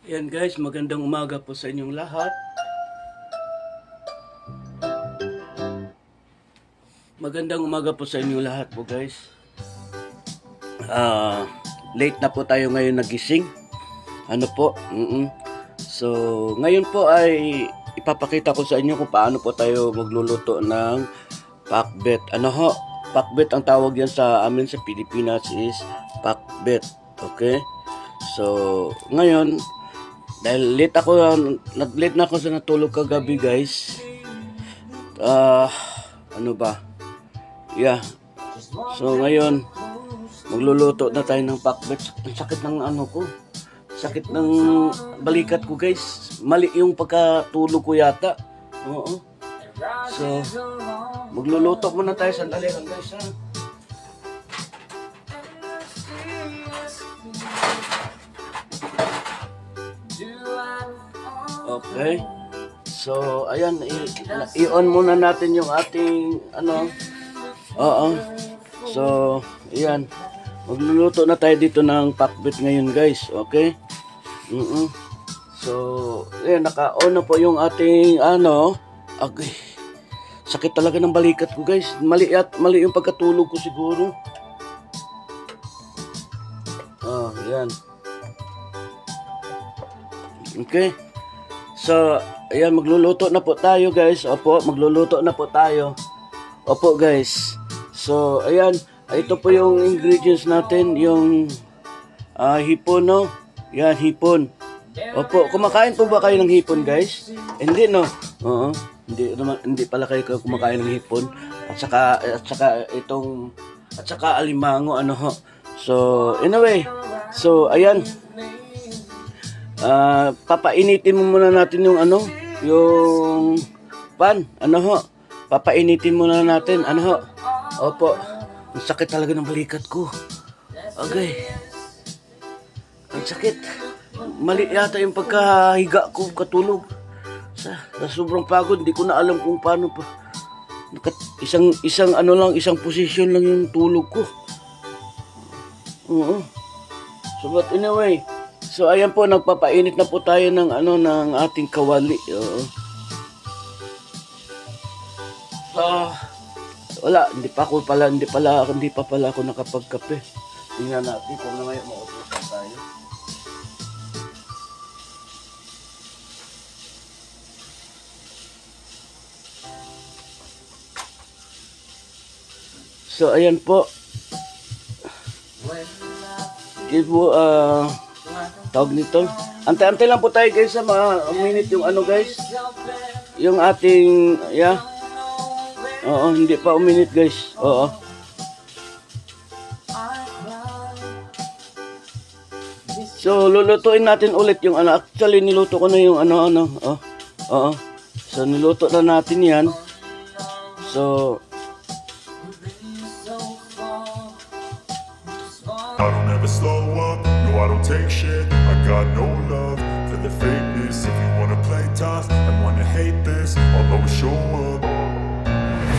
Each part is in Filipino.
Yan guys, magandang umaga po sa inyong lahat. Magandang umaga po sa inyong lahat po guys. Late na po tayo ngayon nagising. Ano po? So, ngayon po ay ipapakita ko sa inyo kung paano po tayo magluluto ng pakbet. Ano ho? Pakbet ang tawag yan sa amin sa Pilipinas is pakbet. Okay? So, ngayon, dahil nag-late na ako sa natulog kagabi guys. Ano ba? Yeah. So, ngayon, magluluto na tayo ng pakbet. Ang sakit ng ano ko. Sakit ng balikat ko guys. Mali yung pagkatulog ko yata. Oo. So, magluluto muna tayo. Sandali lang guys ha. Okay. So, ayan. I-on muna natin yung ating ano. Oo. So, ayan. Magluluto na tayo dito ng pakbet ngayon guys. Okay. So, ayan. Naka-on na po yung ating ano. Okay. Sakit talaga ng balikat ko guys. Mali yung pagkatulog ko siguro. Ayan. Okay. So, ayan, magluluto na po tayo guys. Opo, magluluto na po tayo. Opo guys. So, ayan, ito po yung ingredients natin. Yung hipon, no? Yan, hipon. Opo, kumakain po ba kayo ng hipon guys? Hindi, no? Oo. Hindi pala kayo kumakain ng hipon. At saka alimango, ano ho. So, anyway. So, ayan. Papainitin mo muna natin yung ano, yung pan, ano ho. Papainitin muna natin, ano ho. Opo. Ang sakit talaga ng balikat ko. Okay. Ang sakit. Mali yata yung pagkahiga ko, katulog. Sa sobrang pagod, hindi ko na alam kung paano pa. Isang position lang yung tulog ko. Oo. So, but anyway, so ayan po, nagpapainit na po tayo ng ano, ng ating kawali. Oo. Wala, hindi pa pala ako nakapagkape. Tingnan natin kung na ngayon mautusan tayo. So ayan po. Tawag nito. Antay-antay lang po tayo guys sa mga minute yung ano guys. Yung ating Oo, hindi pa uminit guys. Oo. So lulutuin natin ulit yung ano. Actually niluto ko na yung ano. Oo. So niluto na natin 'yan. So I don't ever slow up, no I don't take shit. I got no love for the fakeness. If you wanna play tough and wanna hate this, I'll always show up.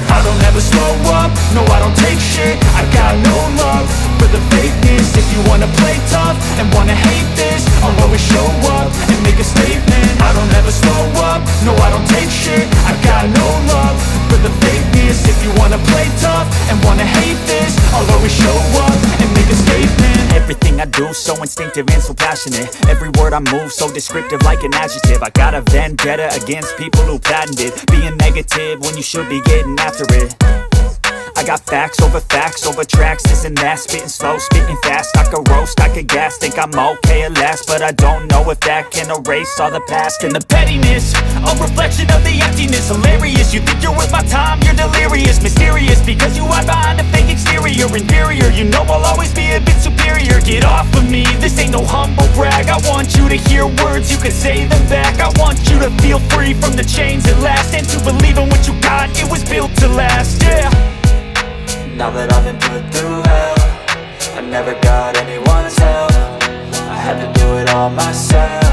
I don't ever slow up, no I don't take shit. I got no love for the fakeness. If you wanna play tough and wanna hate this, I'll always show up and make a statement. I don't ever slow up, no I don't take shit. I got no love for the fakeness. If you wanna play tough and wanna hate this, I'll always show up and make a statement. Everything I do so instinctive and so passionate. Every word I move so descriptive like an adjective. I got a vendetta against people who patented being negative when you should be getting after it. I got facts over tracks, this and that. Spitting slow, spitting fast. I could roast, I could gas. Think I'm okay at last, but I don't know if that can erase all the past. And the pettiness, a reflection of the emptiness. Hilarious, you think you're worth my time, you're delirious. Mysterious, because you hide behind a fake exterior. Inferior, you know I'll always be a bit superior. Get off of me, this ain't no humble brag. I want you to hear words, you can say them back. I want you to feel free from the chains at last, and to believe in what you got, it was built to last, yeah. Now that I've been put through hell, I never got anyone's help. I had to do it all myself.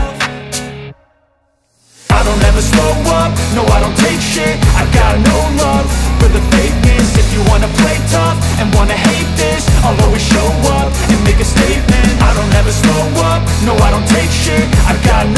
I don't ever slow up, no I don't take shit. I got no love for the fakeness. If you wanna play tough and wanna hate this, I'll always show up and make a statement. I don't ever slow up, no I don't take shit. I got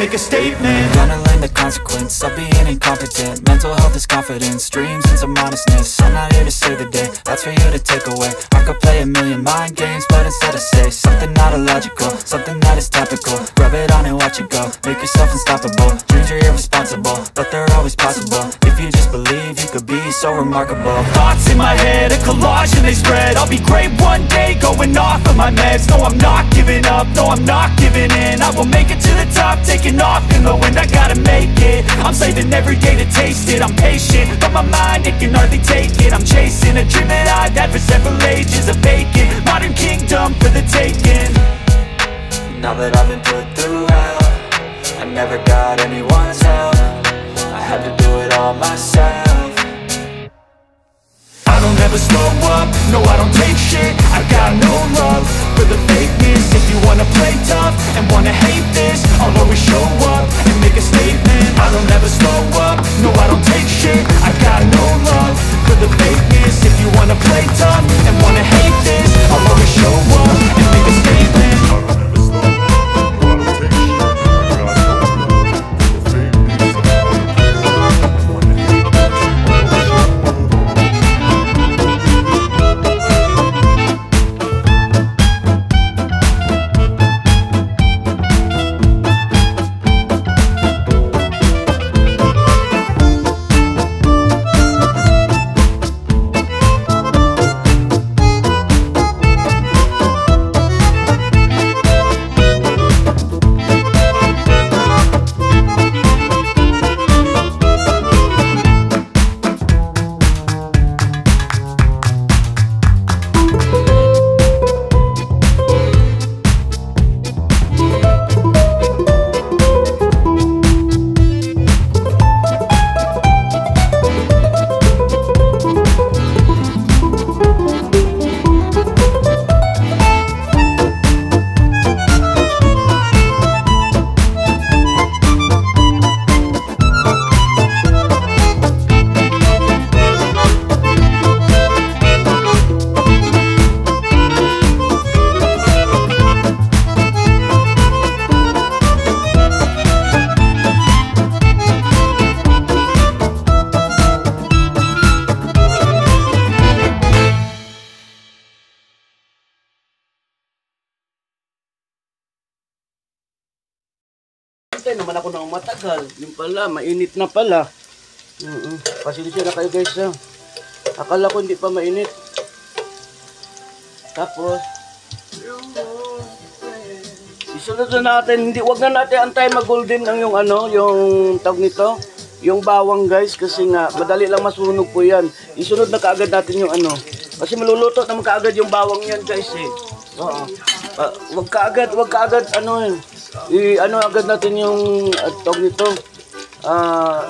make a statement. Gonna learn the consequence of being incompetent. Mental health is confidence, dreams and some honestness. I'm not here to save the day, that's for you to take away. I could play a million mind games, but instead I say something not illogical, something that is topical. Rub it on and watch it go, make yourself unstoppable. Dreams are irresponsible, but they're always possible. If you just believe, you could be so remarkable. Thoughts in my head, a collage and they spread. I'll be great one day, going off of my meds. No, I'm not giving up, no, I'm not giving in. I will make it to the top, taking off in the wind. I gotta make it, I'm saving every day to taste it. I'm patient, but my mind, it can hardly take it. I'm chasing a dream that I've had for several ages. A vacant, modern kingdom for the taking. Now that I've been put through hell, I never got anyone's help. I had to do it all myself. I don't ever slow up, no I don't take shit. I got no love for the fakeness. If you wanna play tough and wanna hate this, I'll always show up and make a statement. I don't ever slow up, no I don't take shit. I got no love for the fakeness. If you wanna play tough and wanna hate this, I'll always show up and make a statement. Hintay naman ako ng matagal. Yung pala, mainit na pala. Pasensya na kayo guys ha. Akala ko hindi pa mainit. Tapos, isunod na natin. Wag na natin antay mag-golden ang yung ano, yung tawag nito. Yung bawang guys, kasi nga, madali lang masunog po yan. Isunod na kaagad natin yung ano. Kasi maluluto naman kaagad yung bawang yan guys eh. Oo. Wag kaagad, ano eh. Ano agad natin yung tawag nito,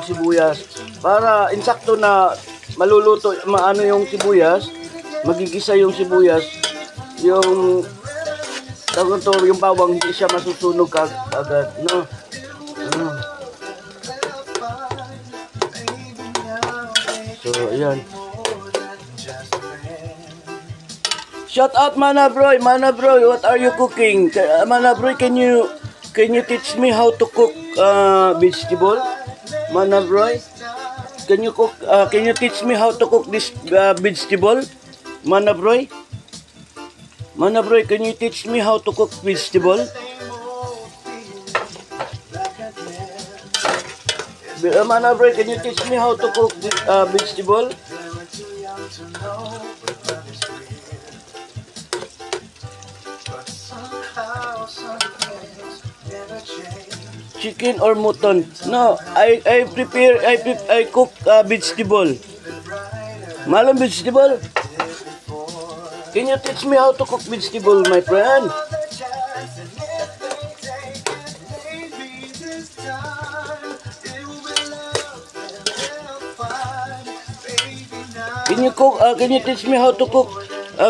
sibuyas. Para insakto na maluluto, maano yung sibuyas, magigisa yung sibuyas, yung tawag nito, yung bawang hindi siya masusunog agad, no? So, ayan. Shout out Mana Broy, what are you cooking? Mana Broy, can you teach me how to cook vegetable? Mana Broy, can you teach me how to cook this vegetable? Mana Broy, can you teach me how to cook vegetable? Mana Broy, can you teach me how to cook this vegetable? Chicken or mutton? No, I cook vegetable. Malam vegetable. Can you teach me how to cook vegetable, my friend? Can you teach me how to cook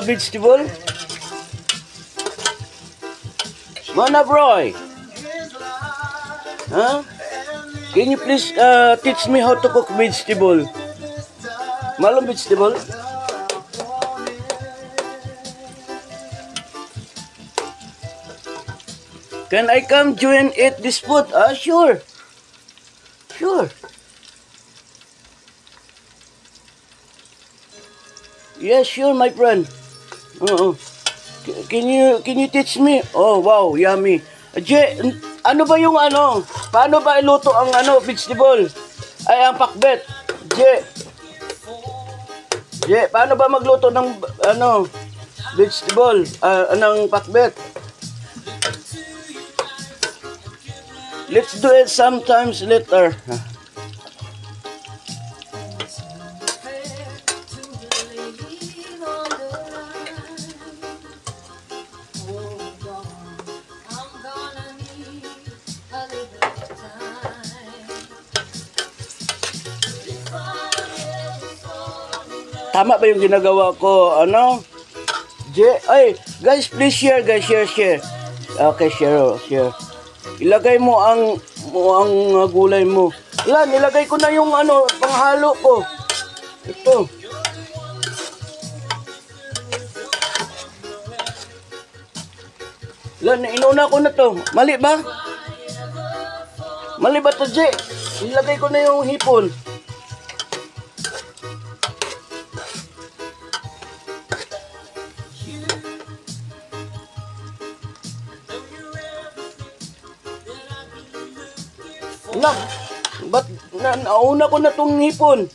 vegetable? Mana Broy? Huh? Can you please teach me how to cook vegetable? Malam vegetable? Can I come join eat this food? Sure. Sure. Yes, sure, my friend. Can you teach me? Oh, wow, yummy. Je, ano ba yung ano? Paano ba iluto ang ano, vegetable? Ay, ang pakbet. Je, paano ba magluto ng ano, vegetable? Ng pakbet? Let's do it sometimes later. Tama ba yung ginagawa ko? Ano? Ay, guys, please share, guys. Share. Okay, share. Ilagay mo ang gulay mo. Yan, nilagay ko na yung ano, panghalo ko. Ito. Yan, inuna ko na to. Mali ba? Mali ba to, Je? Nilagay ko na yung hipon. Ba't nauna ko na tong hipon?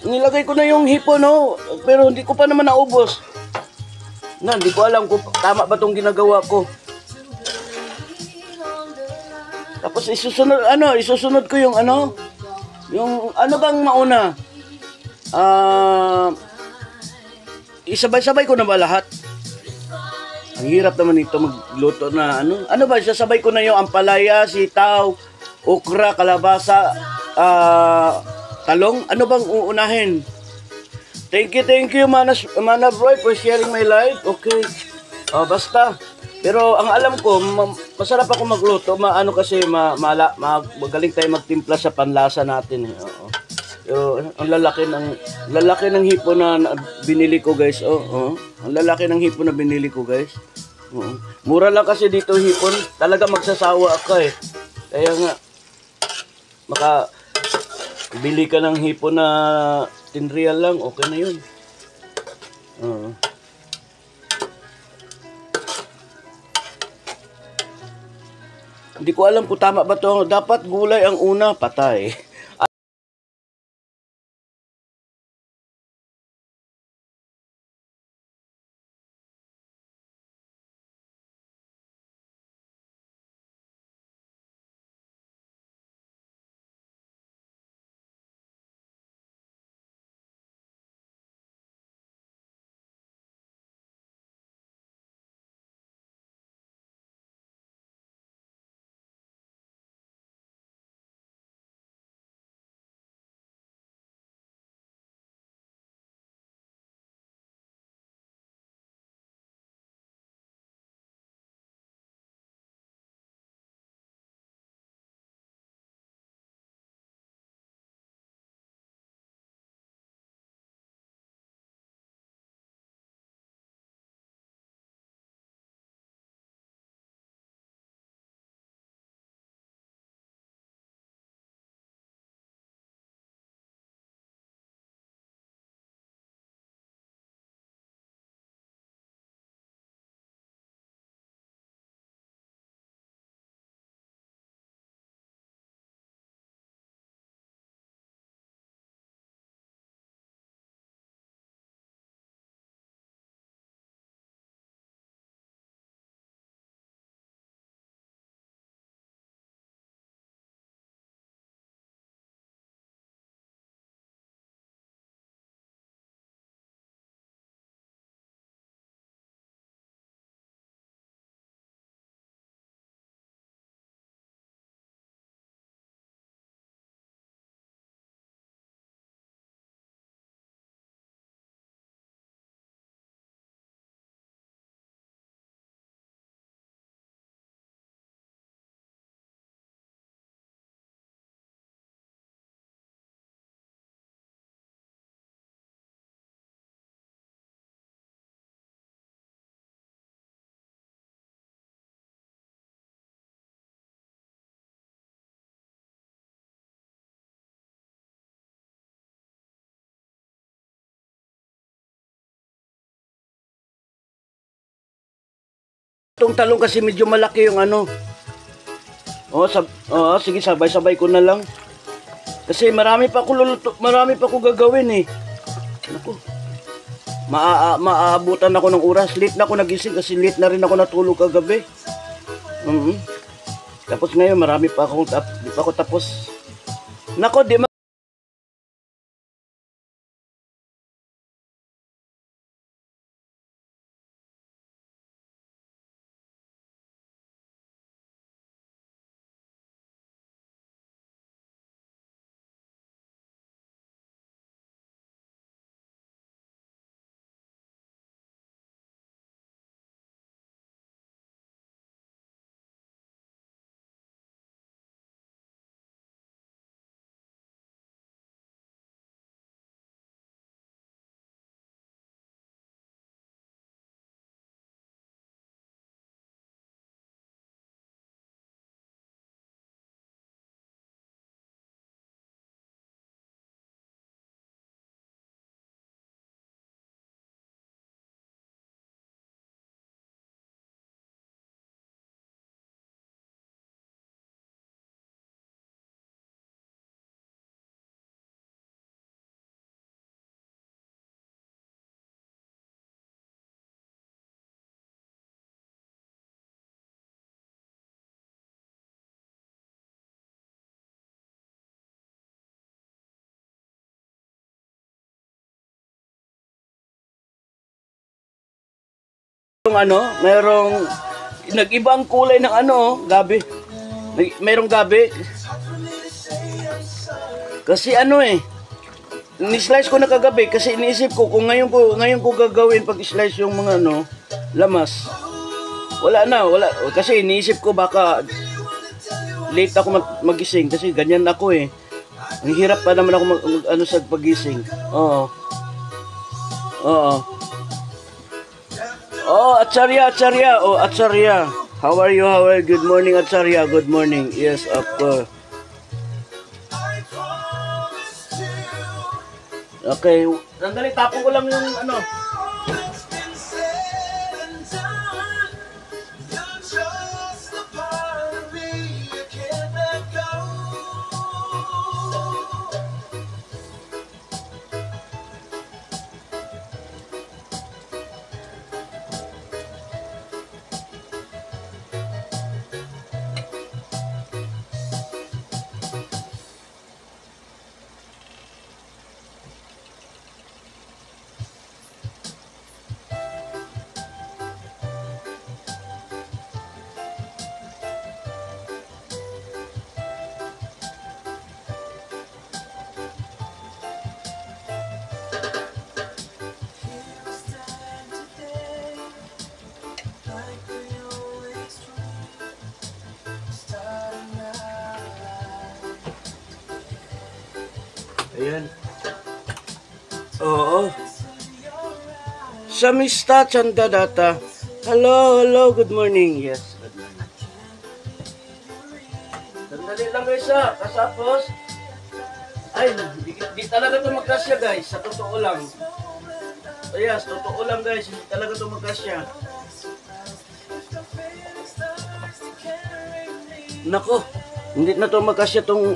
Nilagay ko na yung hipon, no? Pero hindi ko pa naman naubos. Hindi ko alam kung tama ba tong ginagawa ko. Tapos isusunod ko yung ano? Yung ano bang mauna? Isabay-sabay ko na ba lahat? Ang hirap naman ito magluto na ano. Ano ba, sasabay ko na yung ampalaya, sitaw, okra, kalabasa, talong. Ano bang uunahin? Thank you, Manabroy, for sharing my life. Okay. Basta. Pero ang alam ko, masarap ako magluto. Kasi magaling tayo magtimpla sa panlasa natin. Ang lalaki ng hipon na binili ko, guys. Ang lalaki ng hipon na binili ko, guys. Mura lang kasi dito hipon. Talaga magsasawa ka eh. Kaya nga bili ka ng hipon na 10 real lang, okay na yun. Hindi ko alam kung tama ba to. Dapat gulay ang una, patay. itong talong kasi medyo malaki yung ano. Sige, sabay-sabay ko na lang. Kasi marami pa ako gagawin eh. Naku. Maaabutan ako ng oras. Late na ako nagising kasi late na rin ako natulog kagabi. Tapos ngayon marami pa akong di pa ako tapos. Nako, di merong nag-ibang kulay ng gabi. Merong gabi. Kasi ni-slice ko na kagabi kasi iniisip ko kung ngayon ko gagawin pag-slice yung mga lamas. Wala kasi iniisip ko baka late ako magising kasi ganyan ako eh. Ang hirap pa naman ako sa pagising. Oo. Acharya. Acharya. How are you? Good morning, Acharya. Good morning. Yes, of course. Okay. Sandali, tapon ko lang yung Ayan. Oo. Samista Chandadata. Hello, good morning. Yes, good morning. Sandali lang guys kasapos. Ay, di talaga ito magkasya guys, sa totoo lang. Yes, totoo lang guys, hindi talaga ito magkasya. Nako, hindi na ito magkasya itong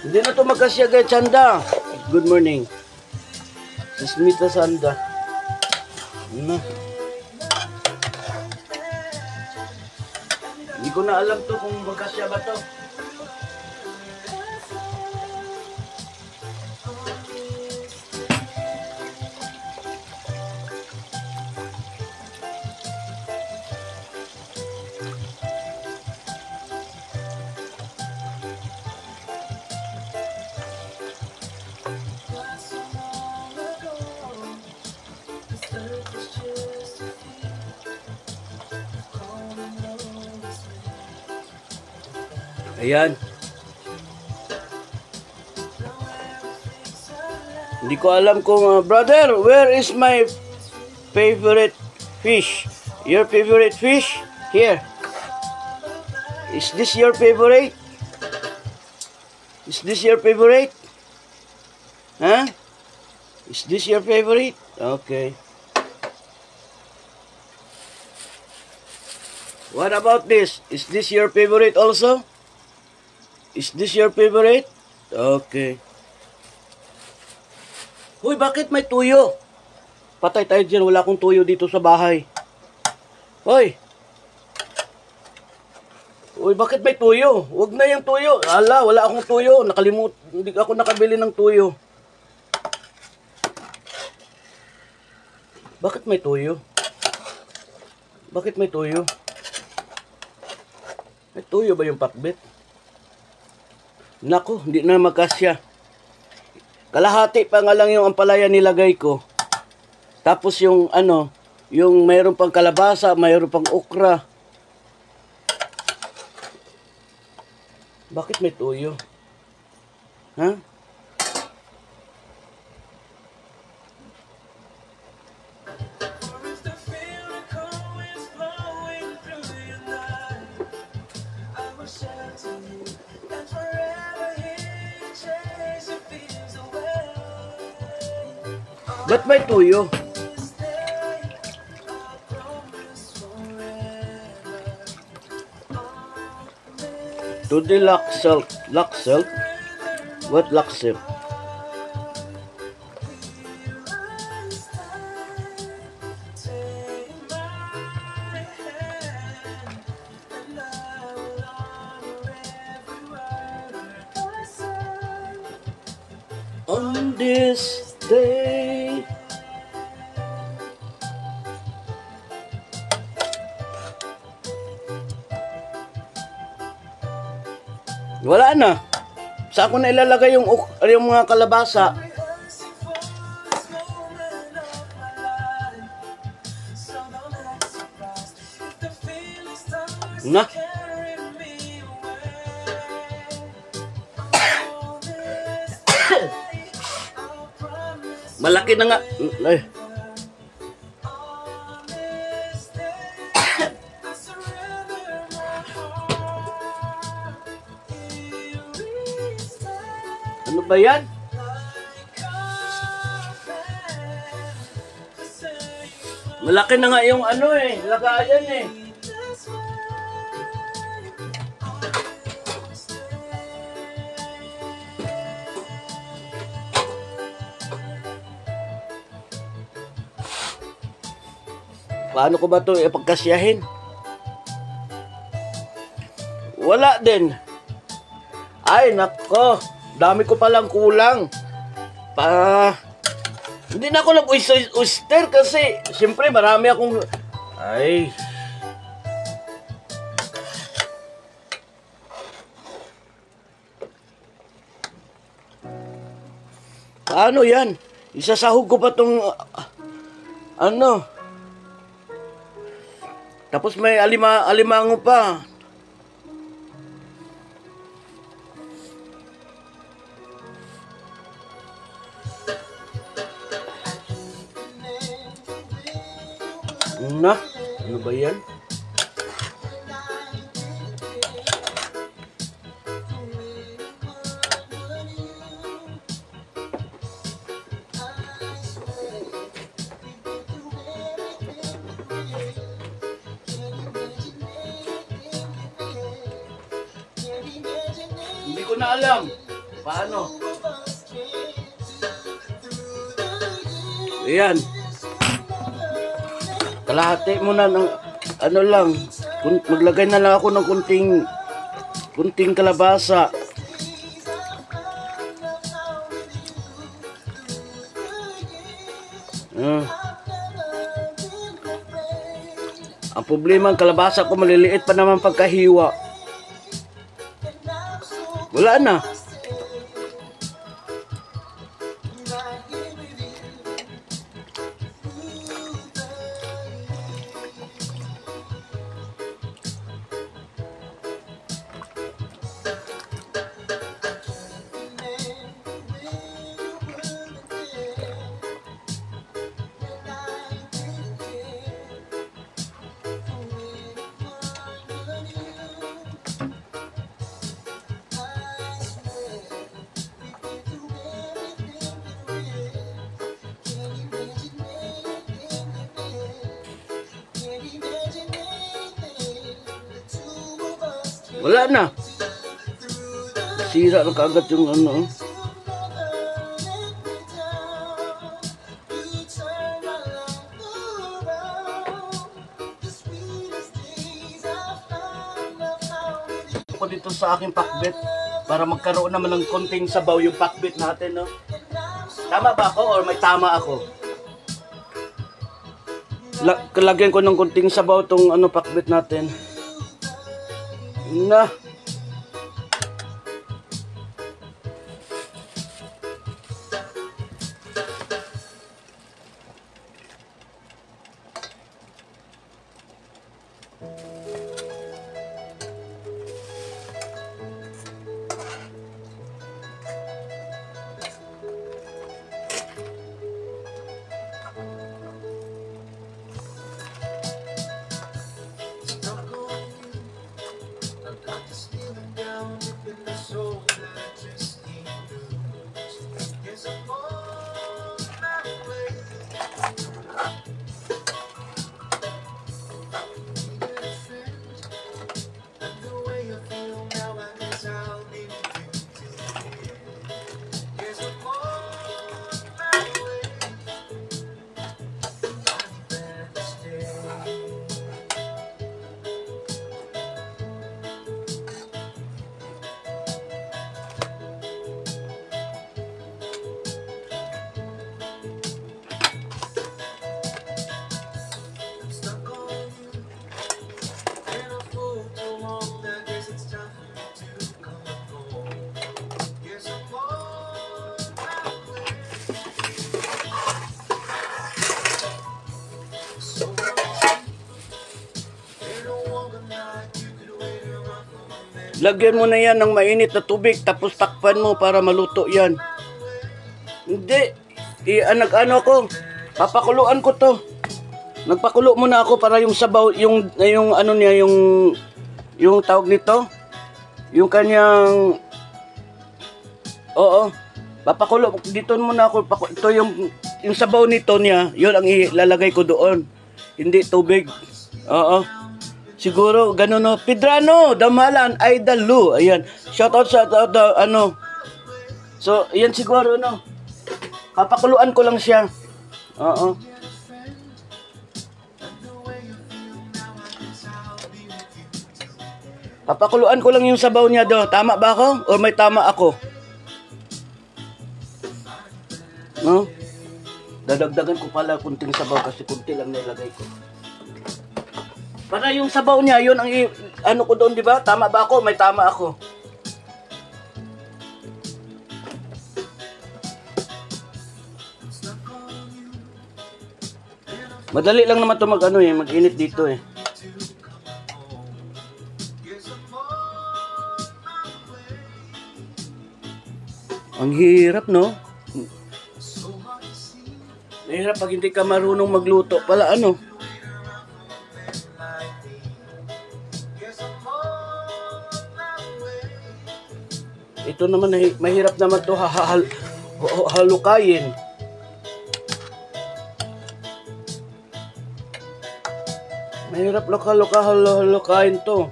Hindi na ito magkasya guys, Chanda. Good morning. Sismita Sanda. Hindi ko na alam to kung magkasya ba to. Ayan. Hindi ko alam kung brother, where is my favorite fish? Your favorite fish? Here. Is this your favorite? Is this your favorite? Huh? Is this your favorite? Okay. What about this? Is this your favorite also? Is this your favorite? Okay. Hoy, bakit may tuyo? Patay tayo dyan. Wala akong tuyo dito sa bahay. Hoy! Hoy, bakit may tuyo? Huwag na yung tuyo. Ala, wala akong tuyo. Hindi ako nakabili ng tuyo. Bakit may tuyo? Bakit may tuyo? May tuyo ba yung pakbet? Naku, hindi na magkasya. Kalahati pa nga lang yung ampalaya nilagay ko. Tapos yung yung mayroon pang kalabasa, mayroon pang okra. Bakit may tuyo? Ha? Ba't may tuyo? To the Laxelt. Laxelt? What Laxelt? On this day. Wala na. Saan ko na ilalagay yung mga kalabasa? Na. Malaki na nga. Ay. Ano ba yan? Malaki na nga yung lagayan eh. Paano ko ba ito ipagkasyahin? Wala din. Ay, nako. Dami ko palang kulang. Hindi na ako nag-oyster kasi siyempre marami akong... Ay. Paano yan? Isasahog ko pa tong... Tapos may alimango pa. Ano ba yan? Hindi ko na alam. Paano? Ayan. Kalahati muna ng lang. Maglagay na lang ako ng kunting kalabasa. Ang problema, ang kalabasa ko maliliit pa naman pagkahiwa. Wala na. Wala na. Sira na kaagad yung ano. Ako dito sa aking pakbet para magkaroon naman ng konting sabaw yung pakbet natin, no? Tama ba ako or may tama ako? Lagyan ko ng konting sabaw tong ano pakbet natin. Na. Lagyan mo na yan ng mainit na tubig tapos takpan mo para maluto yan. Hindi. Nag-ano ako. Papakuluan ko to. Nagpakulo muna ako para yung sabaw, yung ano niya, yung tawag nito. Yung kanyang, oo. Papakulo. Dito muna ako. Ito yung sabaw nito niya. Yun ang ilalagay ko doon. Hindi tubig. Oo. Siguro, gano'n no. Pedrano, Damalan, Idol Lu. Ayan. Shoutout sa ano. So, ayan siguro, no. Papakuluan ko lang siya. Oo. Papakuluan ko lang yung sabaw niya do. Tama ba ako? O may tama ako? No? Dadagdagan ko pala kunting sabaw kasi kunti lang nilagay ko. Para yung sabaw niya, yun ang ano ko doon, di ba? Tama ba ako? May tama ako. Madali lang naman ito mag-init dito eh. Ang hirap, no? Mahirap pag hindi ka marunong magluto. Pala ano? Ito naman, mahirap naman ito halukayin. Mahirap halukayin to.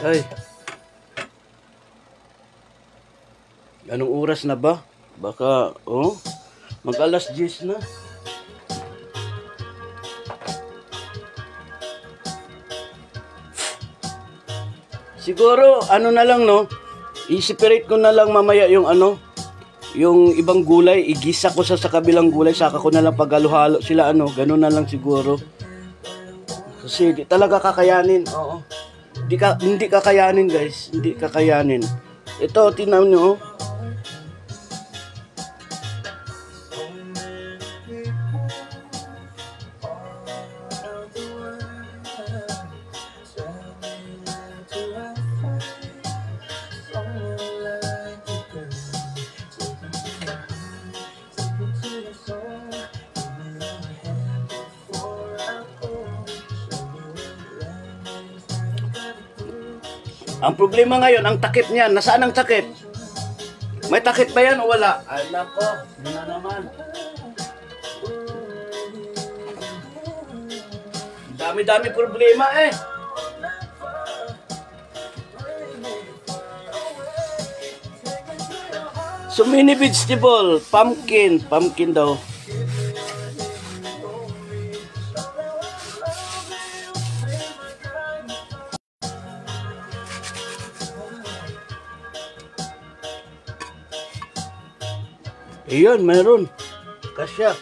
Ay. Anong oras na ba? Baka, mag-alas 10 na. Siguro, ano na lang, no? I-separate ko na lang mamaya yung yung ibang gulay. Igisa ko sa kabilang gulay. Saka ko na lang paghalo-halo sila, ganun na lang siguro. Kasi di talaga kakayanin. Oo. Hindi kakayanin, guys. Hindi kakayanin. Ito, tingnan nyo, Ang problema ngayon, ang takip niyan. Nasaan ang takip? May takip ba yan o wala? Ay, nako. Yun na naman. Dami-dami problema eh. So mini vegetable, pumpkin daw. Iyon, meron. Kasya.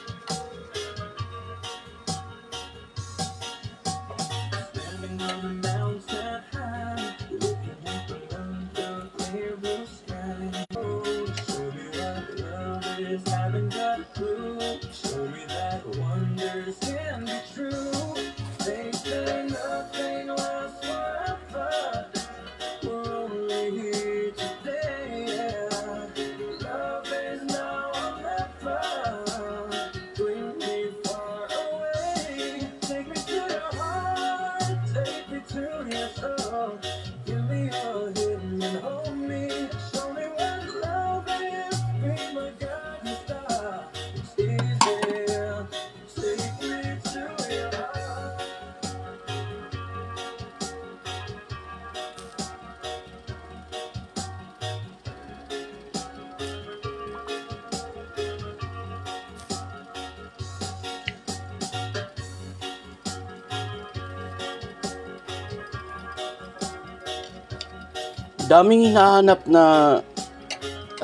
Daming hinahanap na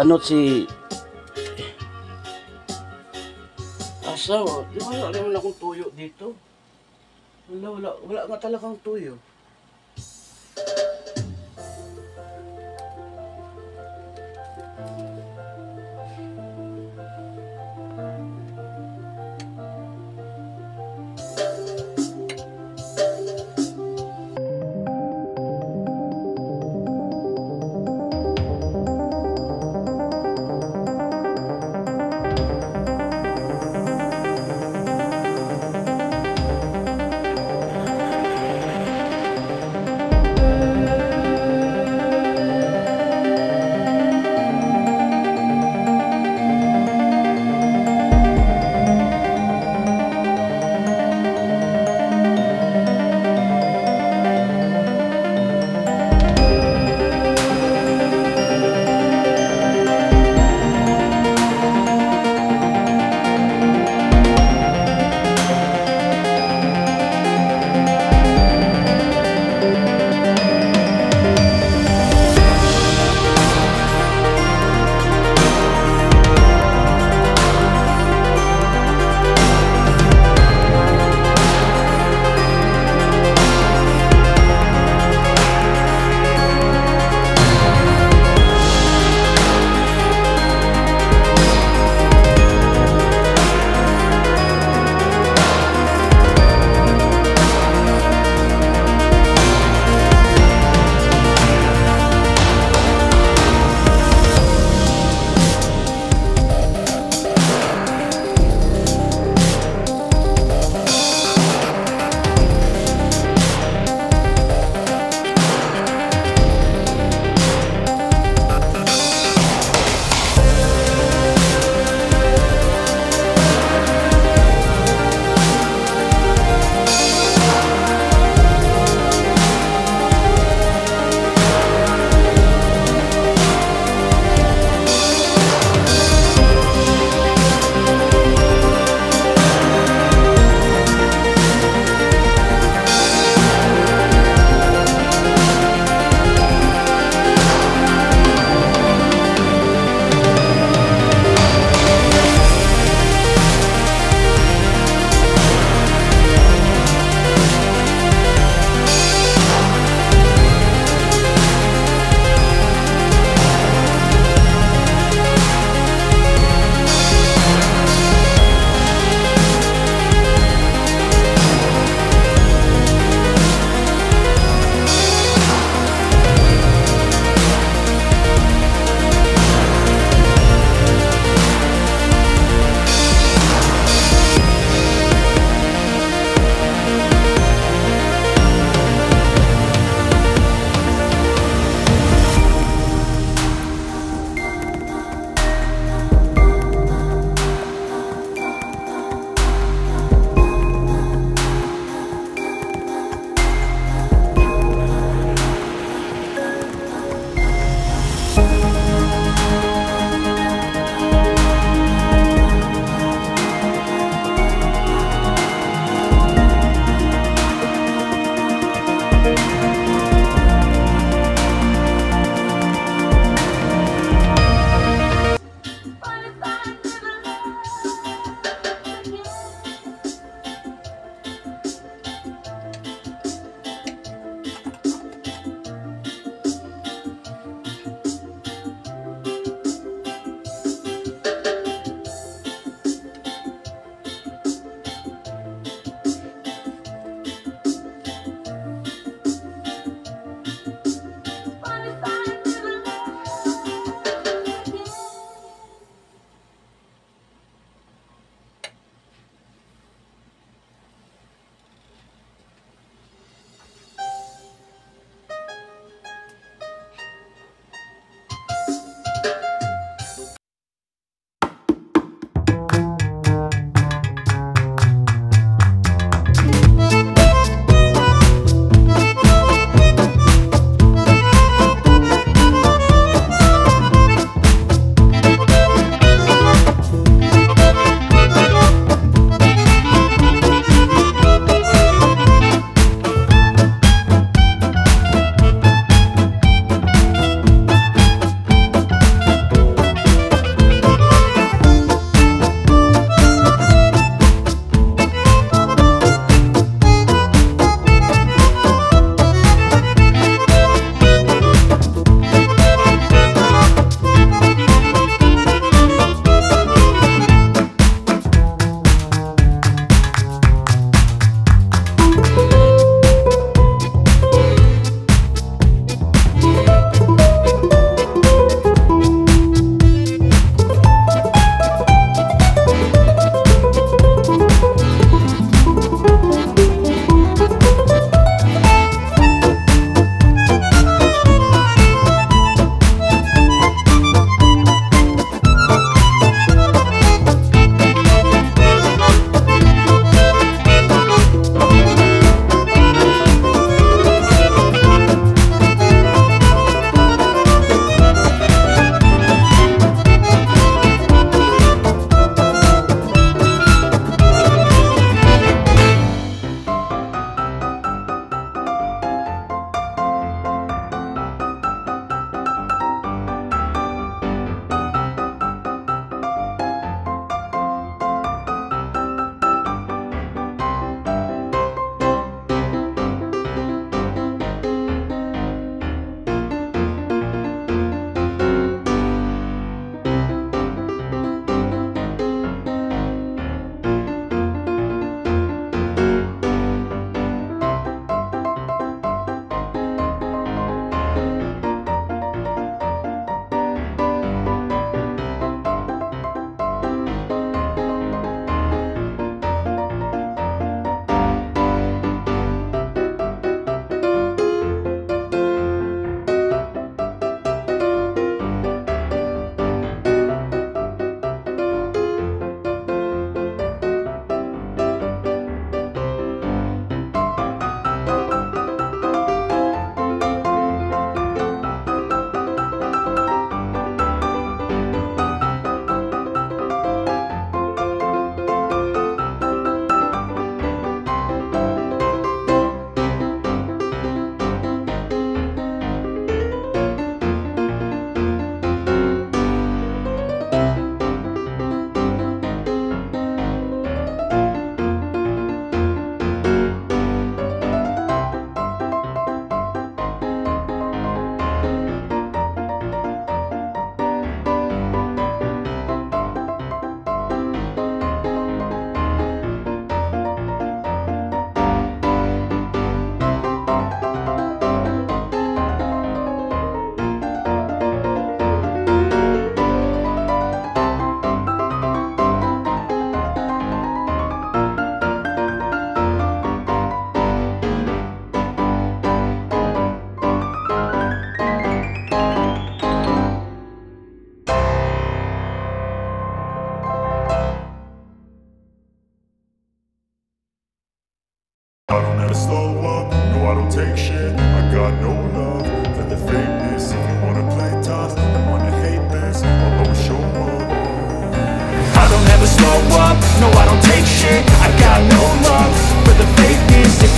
ano si Asa, di ba wala naman akong tuyo dito? Wala nga talagang tuyo.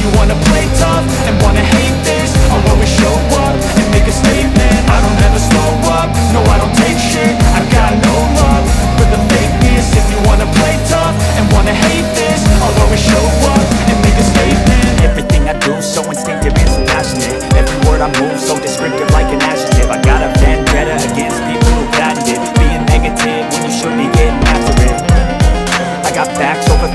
you wanna play tough and wanna hate this, I'll always show up and make a statement. I don't ever slow up, no I don't take shit. I got no love for the fakeness. If you wanna play tough and wanna hate this, I'll always show up and make a statement. Everything I do so instinctive and so passionate. Every word I move so descriptive like an adjective. I got a vendetta against people who patented being negative when you should be getting after it. I got facts over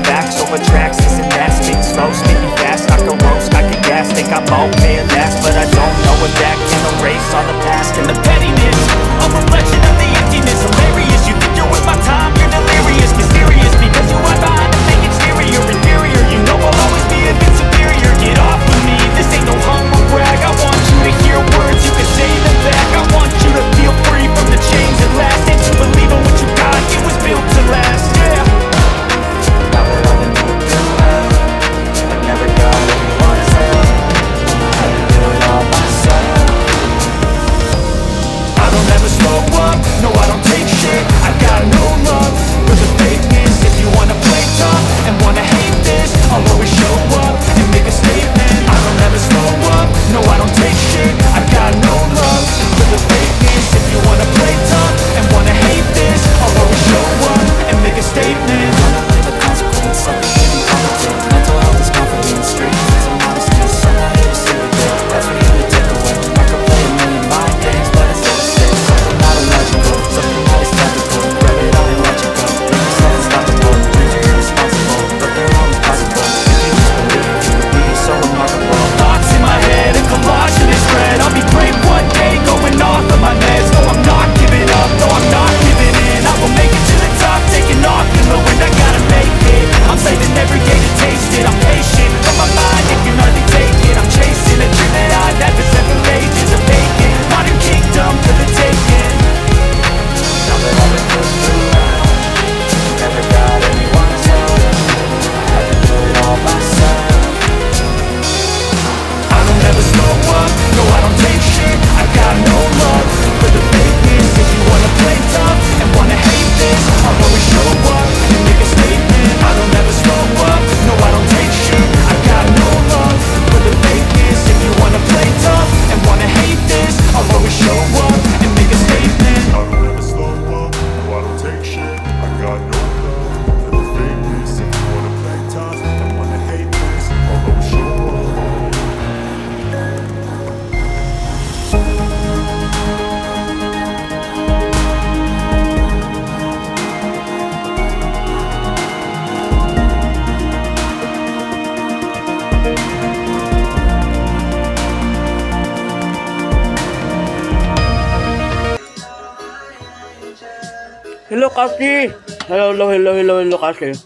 tracks, this and that. Speak slow, speaking fast, I can roast, I can gas. Think I'm okay at last, but I don't know if that can erase all the past and the pettiness. A reflection of the emptiness, hilarious. You think you're worth my time, you're delirious. Mysterious, because you are behind the fake exterior. Inferior, you know I'll always be a bit superior. Get off of me, this ain't no humble brag. I want you to hear words, you can say them back. I want you to feel free from the chains at last, and to believe in what you got, it was built to last, yeah. Now that I've been put through hell, I never got anyone's help. I had to do it all myself. I don't ever slow up, no I don't take shit. I got no love for the fakeness. If you wanna play tough and wanna hate this, I'll always show up and make a statement. I don't ever slow up, no I don't take shit. I got no love for the fakeness. If you wanna play tough and wanna hate this, I'll always show up and make a statement. The consequence of being incompetent. Mental health is confidence, street is a modestness. I'm not here to sit with it, that's for you to take away. I could play a million mind games, but instead of say something not illogical, something that is technical. Grab it on and let you go. Dreams are unstoppable, dreams are irresponsible, but they're always possible. If you just believe, you would be so remarkable. Thoughts in my head, a collage in this red. I'll be great one day, going off of my meds. No, I'm not giving up, no, I'm not giving in. I will make it to the top, taking off in the wind. I gotta make it, I'm saving every day to taste it. I'm patient, but my mind, it can hardly take it. I'm chasing a dream that I never set for ages. A vacant, modern kingdom for the taking. Now that I've been put through hell, never got anyone's help. I had to do it all myself. I don't ever slow up, no I don't take shit. I got no love for the fakeness. If you wanna play tough and wanna hate this, I'll always show up and make a statement. I don't ever slow up, no I don't take shit. I got no love for the fakeness. If you wanna play tough and wanna hate this, I'll always show up and make a statement. I don't ever slow up, no I don't take shit. I got no love for the fakeness. If you wanna play tough and wanna hate this, I'll always show up. Hello, Kasi! Hello, Kasi.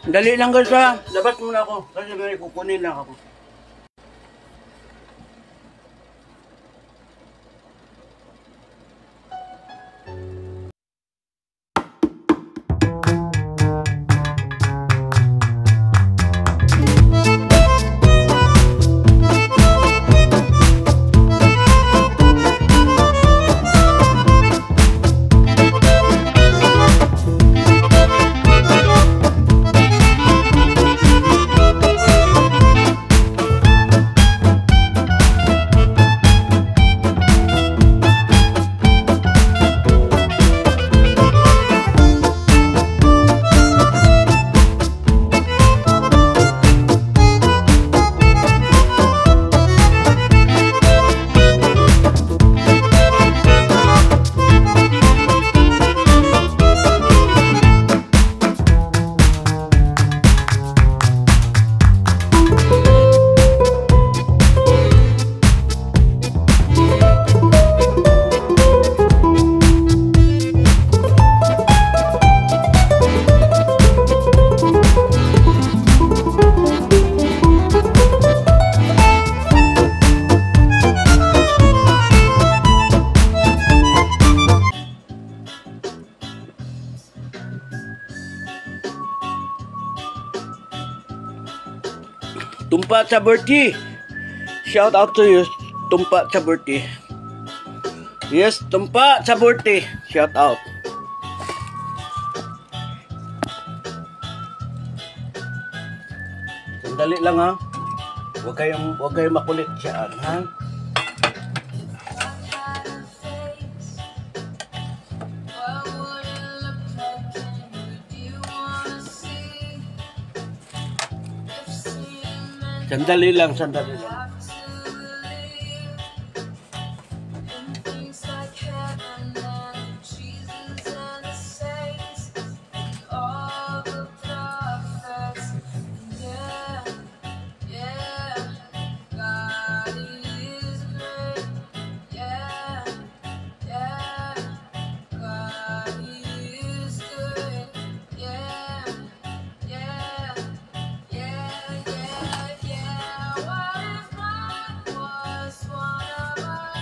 Dali lang guys ha. Labas muna ako. Kasi may kukunin lang ako. Tumpa Chaberti. Shout out to you, Tumpa Chaberti. Yes, Tumpa Chaberti. Shout out. Sandali lang ha. Huwag kayong makulit siya, ha? Sandali lang, sandali lang.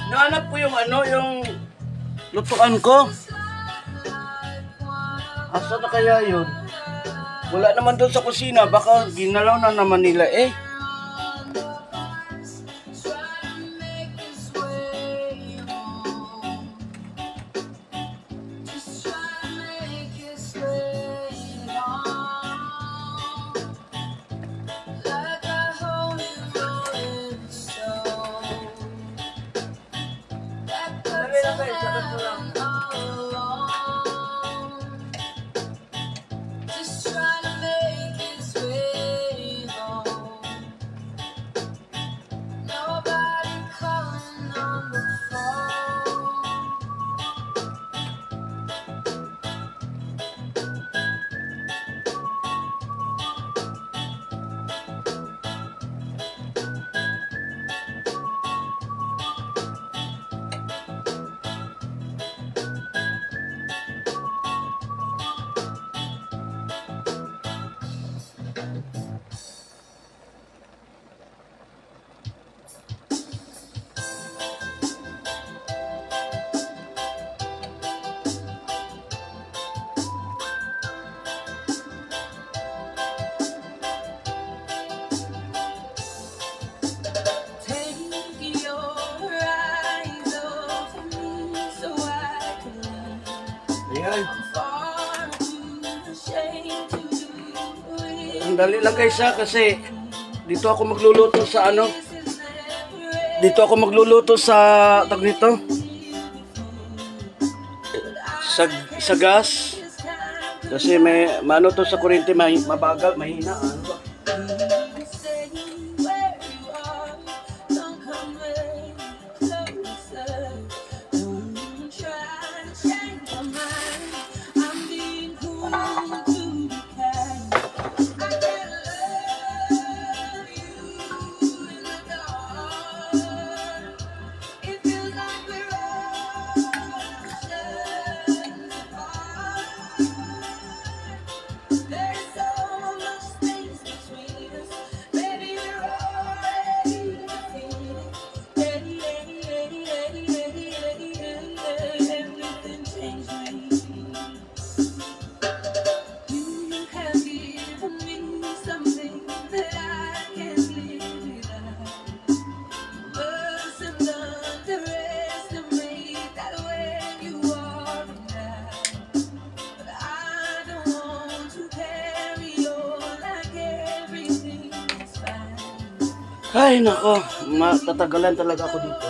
Nahanap ko yung yung lutuan ko. Asa na kaya yun? Wala naman doon sa kusina. Baka ginalaw na naman nila eh. Dali lang guys ha, kasi dito ako magluluto sa dito ako magluluto sa tag nito sa gas, kasi may mano to sa kuryente, mabagal, mahina ba? Ay nako, matatagalan talaga ako dito.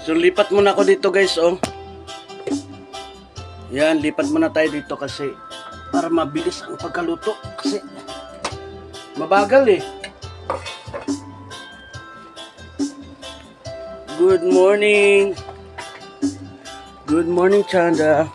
So lipat muna ako dito guys, oh. Yan, lipat muna tayo dito kasi para mabilis ang pagkaluto kasi Mabagal eh. Good morning. Good morning, Chanda.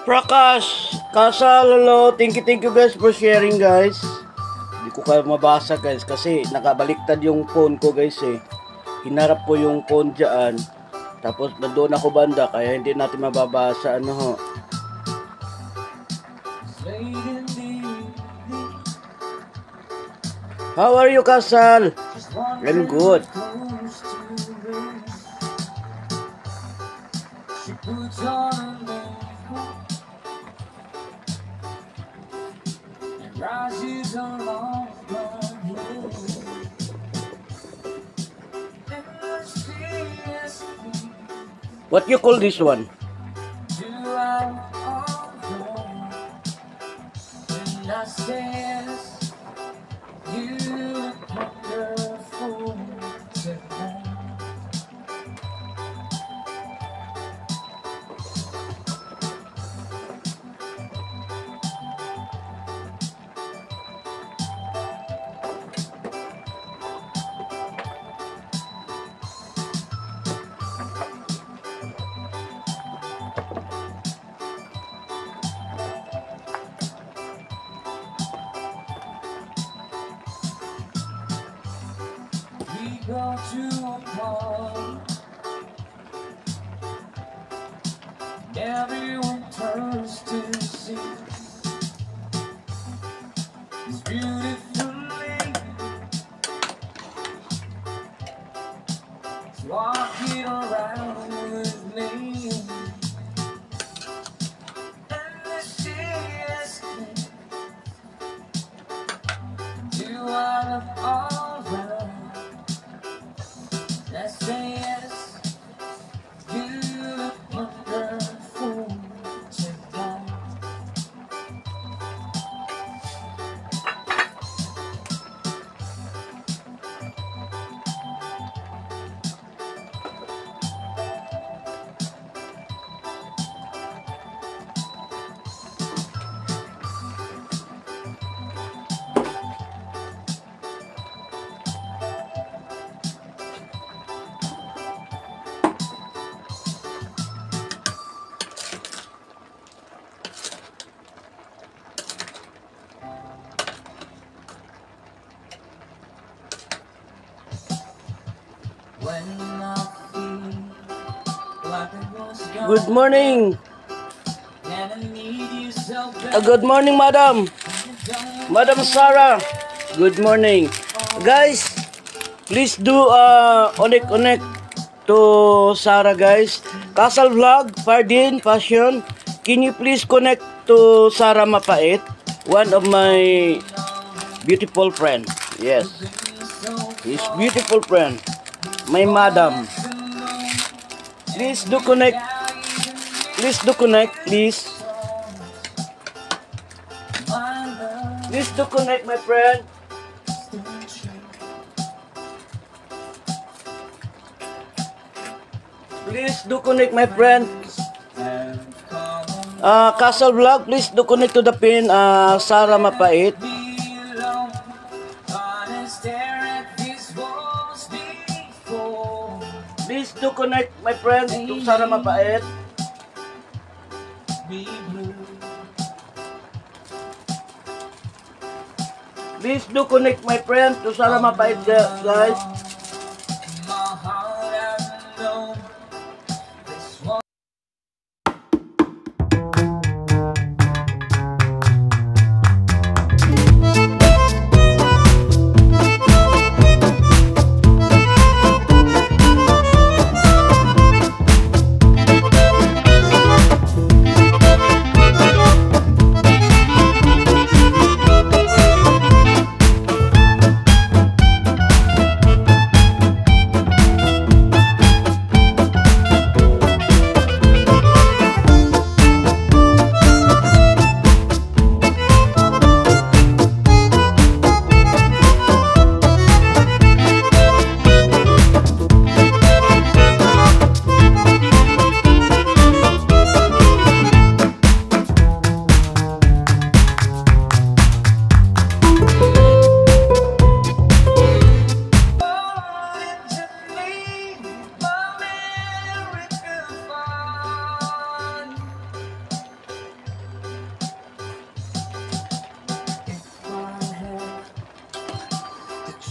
Prakash, Kasal, hello. Thank you guys for sharing guys. Hindi ko kayo mabasa guys kasi nakabaliktad yung phone ko guys eh. Hinarap ko yung phone dyan. Tapos nandoon ako banda kaya hindi natin mababasa ano ho. How are you Kasal? I'm good. Rises along the hill, What you call this one? Go to a party, everyone turns to see this beautiful lady walking around with me, and the serious thing do out of all right. Let's say it Good morning. Good morning, madam. Madam Sarah. Good morning. Guys, please do connect to Sarah, guys. Castle Vlog, Fardin, Passion. Can you please connect to Sarah Mapait? One of my beautiful friend. Yes. His beautiful friend. My madam. Please do connect. Please do connect, please. Please do connect, my friend. Please do connect, my friend. Castle Vlog, please do connect to the pin, Sarah Mapait. Please do connect, my friend, to Sarah Mapait. Please do connect, my friend, to Sarah Mapait, guys.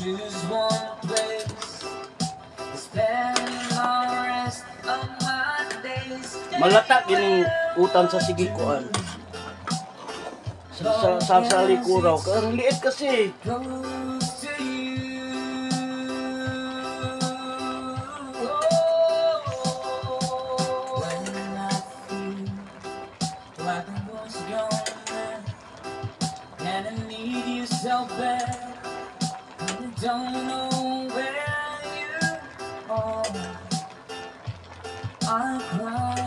Choose one place to spend the rest of my days. Malata gining utan sa sigikuan. Sa likuraw. Ang liit kasi. Close to you. When I feel like the world's gone and I need you so bad. Don't know where you are. I cry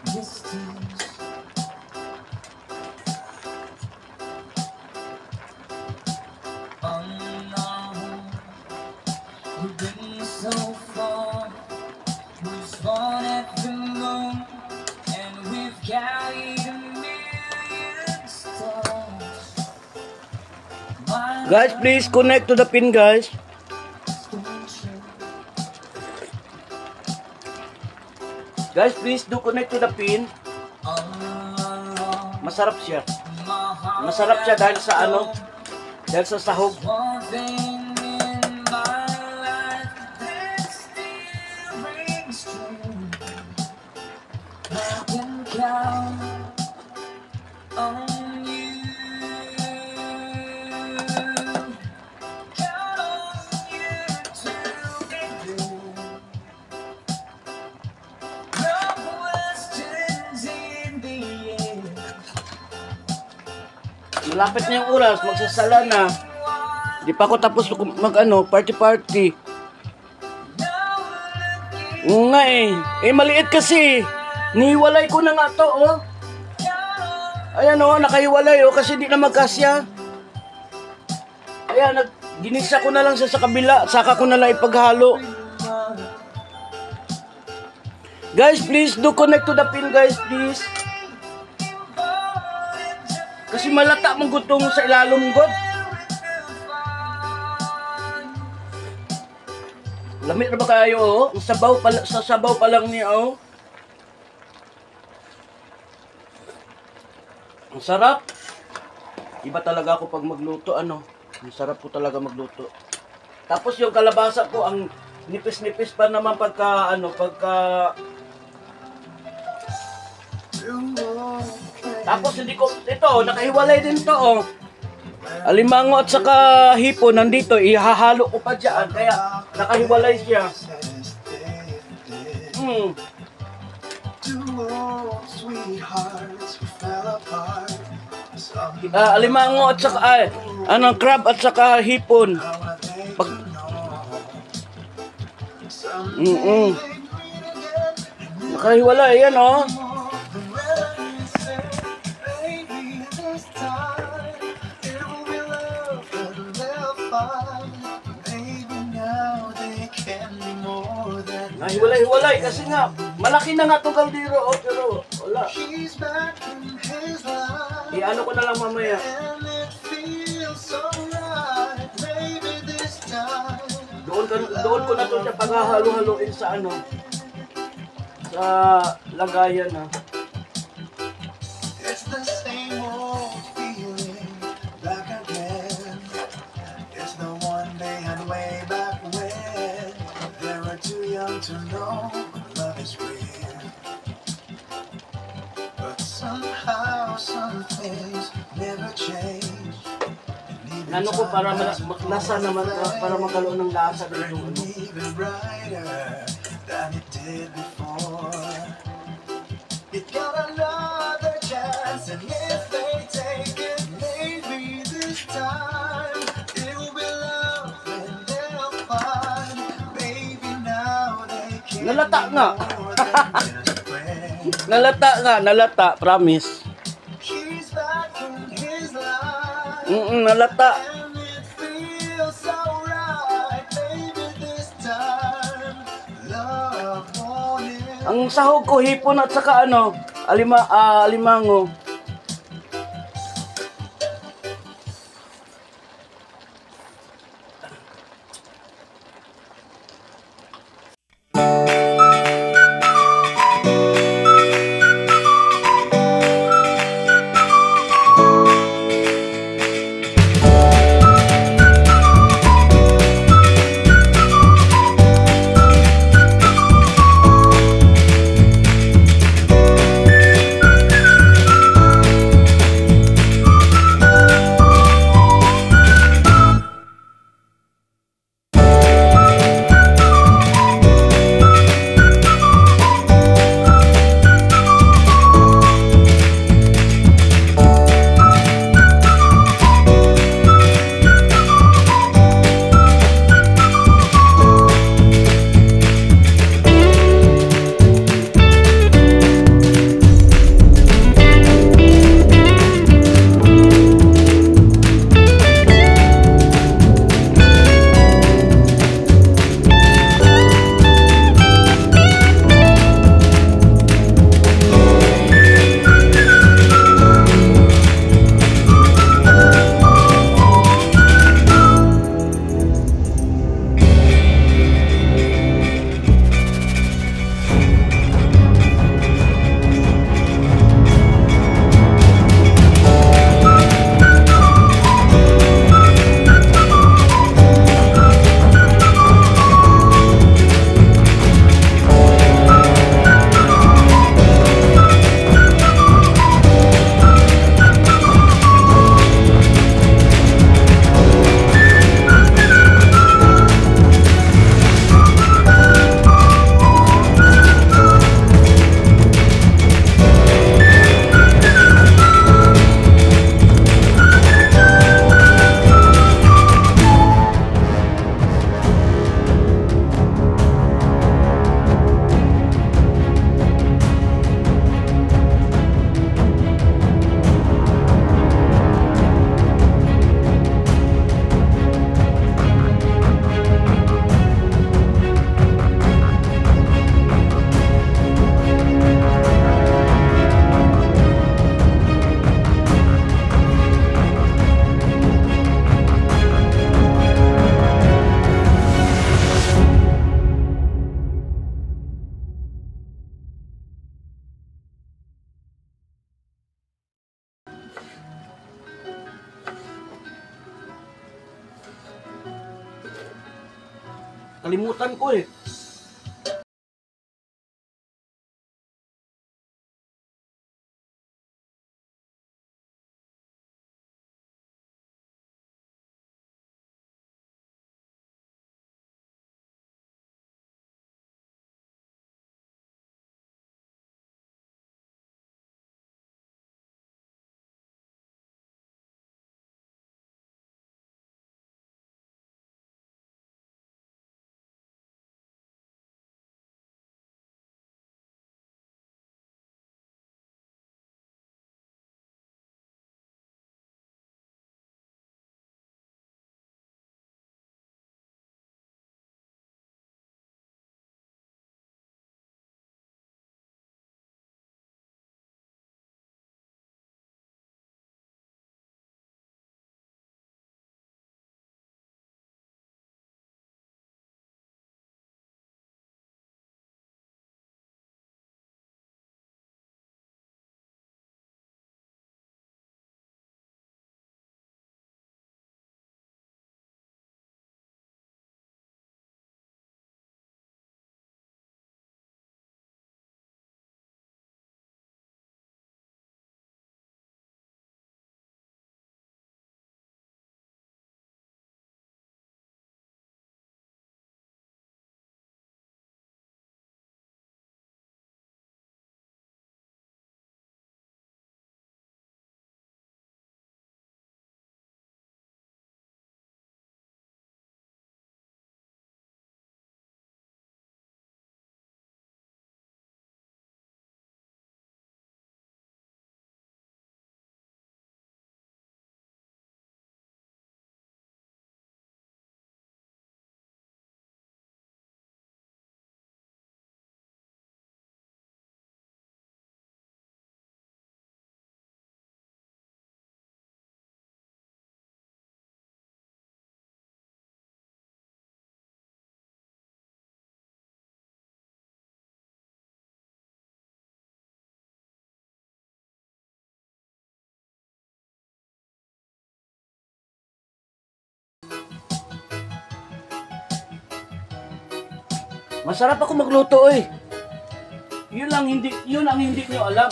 distance. Unknown, we've been so far. We've spawned at the moon, and we've carried a million stars. Guys, please connect to the pin, guys. Guys, please do connect to the pin. Masarap siya. Masarap siya dahil sa ano? Dahil sa sahog. One thing in my life that still rings true. I can count on you. Count on you to be good. No questions in the end. Malapit na yung oras, magsasala na. Di pa ako tapos mag-ano, party. Oo nga eh. Eh, maliit kasi. Nihiwalay ko na nga to, oh. Ayan, oh, nakahiwalay, oh, kasi di na magkasya. Ayan, ginisa ko na lang siya sa kabila. Saka ko na lang ipaghalo. Guys, please do connect to the pin, guys, please. Kasi malata mong gutong sa ilalong god. Lamit na ba kayo, oh? Sa sabaw pa lang niya, oh. Ang sarap. Iba talaga ako pag magluto, ano. Ang sarap ko talaga magluto. Tapos yung kalabasa ko, ang nipis-nipis pa naman pagka Tapos hindi ko, ito, nakahiwalay din to, oh. Alimango at saka hipon nandito, ihahalo ko pa dyan, kaya nakahiwalay siya. Alimango at saka, crab at saka hipon. Nakahiwalay, yan, oh. Hiwalay kasi nga malaki na nga itong kaldero, oh, pero wala. Ano ko na lang mamaya. Doon ko na ito siya paghahalo-haloin sa sa lagayan, ha. It's the same old feeling back again. It's the one day and way back when they were too young to know love is real. But somehow some things never change. Nano ko para maglasa naman, para magkaroon ng lasa dito. Even brighter than it did before. It got another chance, and if they take it, maybe this time it will be love and they'll find. Baby, now they can't. Nalata nga. Nalata, promise. She's back in his life. Nalata. And it feels so right. Maybe this time love won't end. Ang sahog ko hipon at saka alimango. Kalimutan ko eh. Masarap ako magluto eh. Yun ang hindi nyo alam.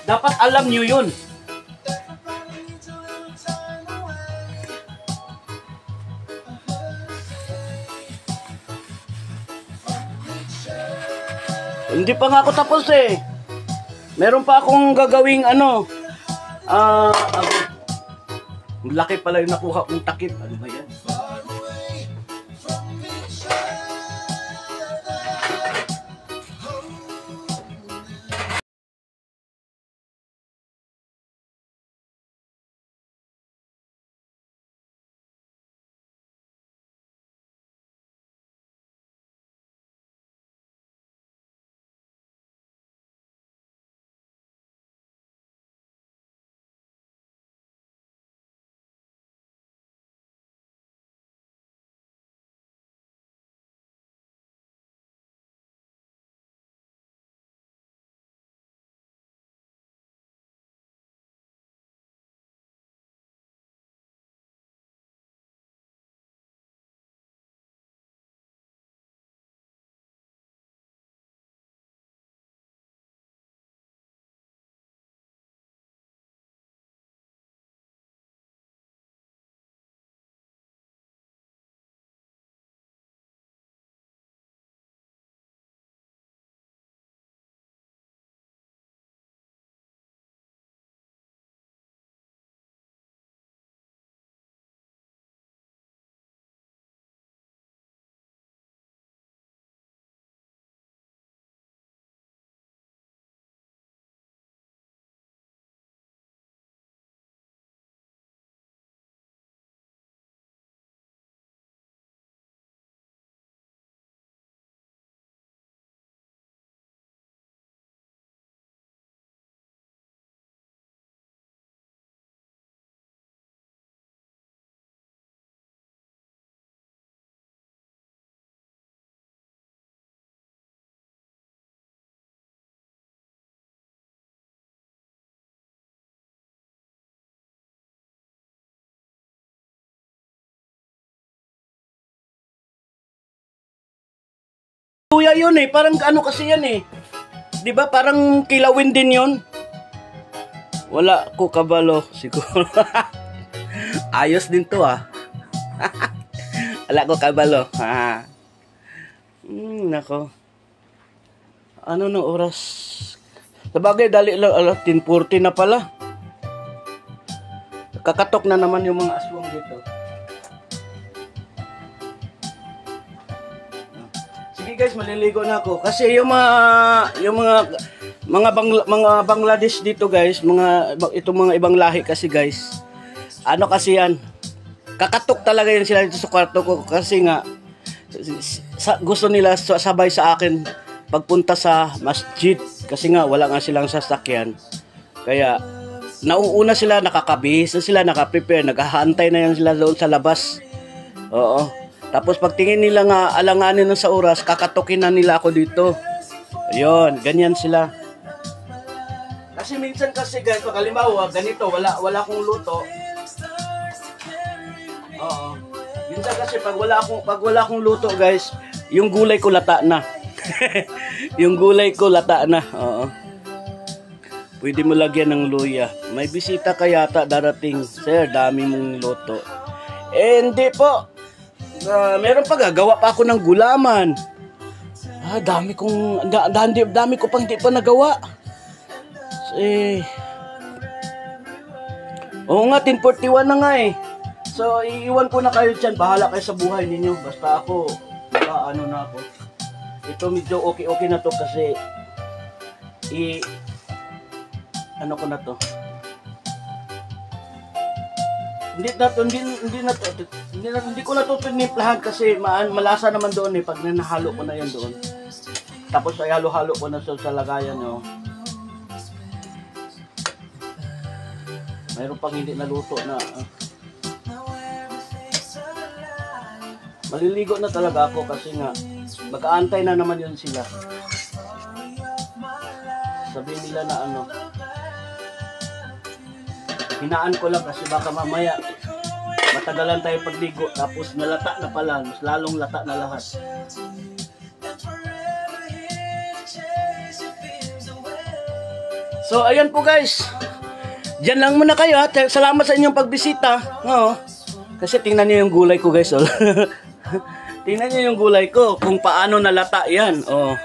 Dapat alam nyo yun. Hindi pa nga ako tapos eh. Meron pa akong gagawing ano. Laki pala yung nakuha kong takip. Ano ba yan? Luya yun eh, parang ano kasi yan eh. 'Di ba parang kilawin din yun? Wala ko kabalo siguro. Ayos din to ah. Wala ko kabalo. Nako. Ano no oras? Sabagay dali lang 10:40 na pala. Kakatok na naman yung mga aswang dito. Guys, maliligo na ako kasi yung mga Bangladesh dito guys, itong mga ibang lahi kasi guys. Ano kasi yan? Kakatok talaga yan sila dito sa kwarto ko kasi nga gusto nila sabay sa akin pagpunta sa masjid kasi nga wala nga silang sasakyan. Kaya nauuna sila, nakakabihis na sila, nakaprepare, naghahantay na yan sila doon sa labas. Oo. Tapos pagtingin nila nga alanganin na sa oras, kakatokin na nila ako dito. Ayun, ganyan sila. Kasi minsan kasi guys, pag halimbawa ganito, wala akong luto. Oo. Minsan kasi pag wala akong luto guys, yung gulay ko lata na. Yung gulay ko lata na. Oo. Pwede mo lagyan ng luya. May bisita ka yata darating. Sir, dami mong luto. Hindi po. Meron pa gagawa pa ako ng gulaman. Dami ko pang di pa nagawa. Oo nga, 10:41 na nga eh. So, iiwan ko na kayo dyan. Bahala kayo sa buhay ninyo. Basta ako, ano na ako. Ito medyo okay na to kasi ano ko na to. Hindi ko na to tinimplahan kasi malasa naman doon eh pag nanahalo ko na yan doon. Tapos ay halo-halo ko na sa lagayan nyo. Mayroon pang hindi naluto na. Maliligo na talaga ako kasi nga mag-aantay na naman yun sila. Sabihin nila na ano. Hinaan ko lang kasi baka mamaya matagalan tayo pagligo, tapos nalata na pala, mas lalong lata na lahat. So, ayan po guys. Diyan lang muna kayo ha. Salamat sa inyong pagbisita. Oo. Kasi tingnan niyo yung gulay ko guys. Oh. Tingnan niyo yung gulay ko kung paano nalata yan. Oh.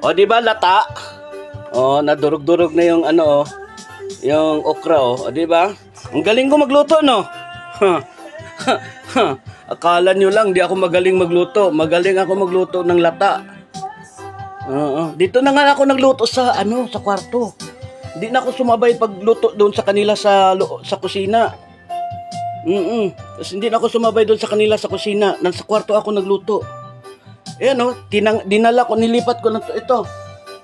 O di ba lata? Oh, nadurog-durog na yung ano oh. Yung okra oh. O di ba? Ang galing ko magluto no. Akala niyo lang di ako magaling magluto. Magaling ako magluto ng lata. Dito na nga ako nagluto sa ano, sa kwarto. Hindi na ako sumabay pagluto doon sa kanila sa kusina. Kasi hindi na ako sumabay doon sa kanila sa kusina. Nasa kwarto ako nagluto. Ayan o, dinala ko, nilipat ko na ito.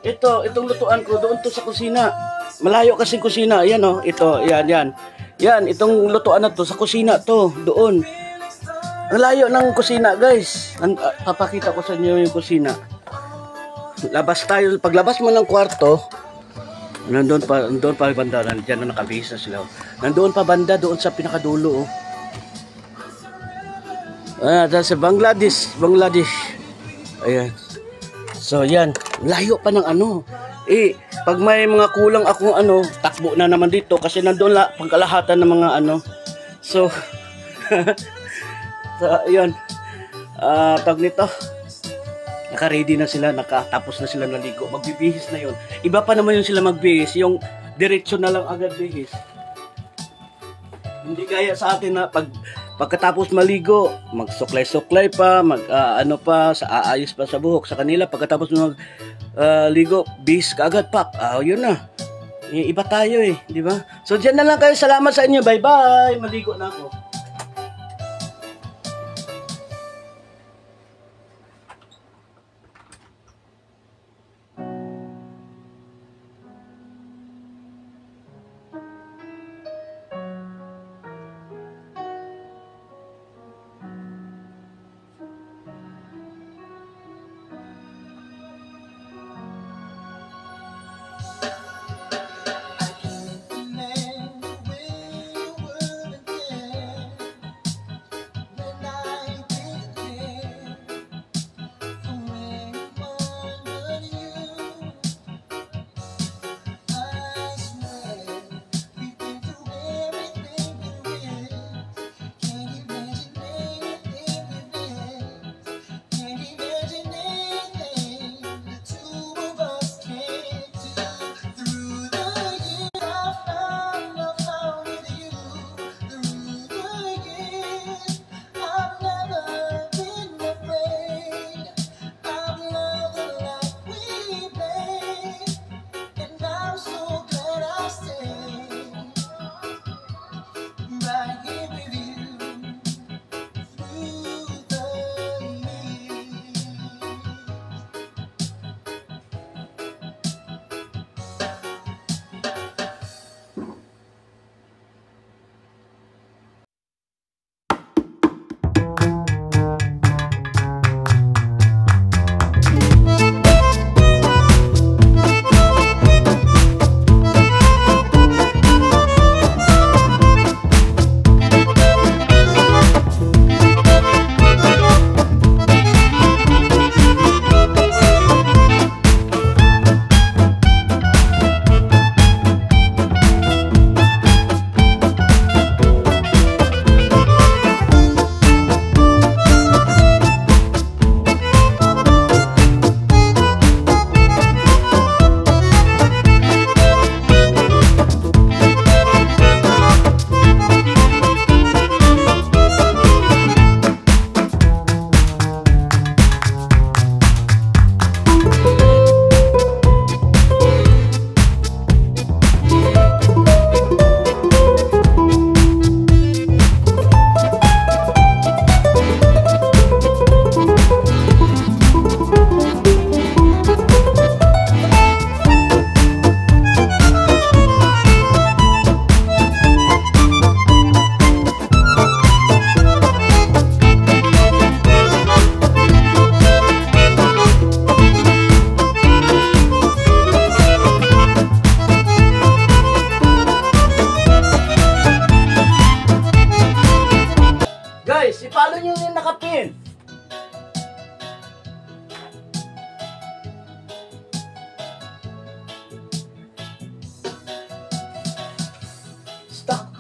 Itong lutuan ko doon to sa kusina. Malayo kasing kusina. Ayan o, ito, yan. Yan, itong lutuan na to sa kusina to, doon. Ang layo ng kusina guys. Papakita ko sa inyo yung kusina. Labas tayo, paglabas mo ng kwarto, nandoon pa banda, diyan na nakabihis na sila. Nandoon pa banda doon sa pinakadulo. Dahil sa Bangladesh. Ayan. So yan, layo pa ng ano. Pag may mga kulang akong ano, takbo na naman dito kasi nandoon pangkalahatan ng mga ano. So ayan. Tag nito. Naka-ready na sila, nakatapos na sila naligo. Magbibihis na yun. Iba pa naman yung sila magbihis, yung diretsyo na lang agad bihis. Hindi kaya sa atin na pagkatapos maligo, magsuklay-suklay pa, ano pa, aayos pa sa buhok. Sa kanila, pagkatapos ligo, bihis ka agad, pap. Yun na. Iba tayo di ba? So, dyan na lang kayo. Salamat sa inyo. Bye-bye. Maligo na ako.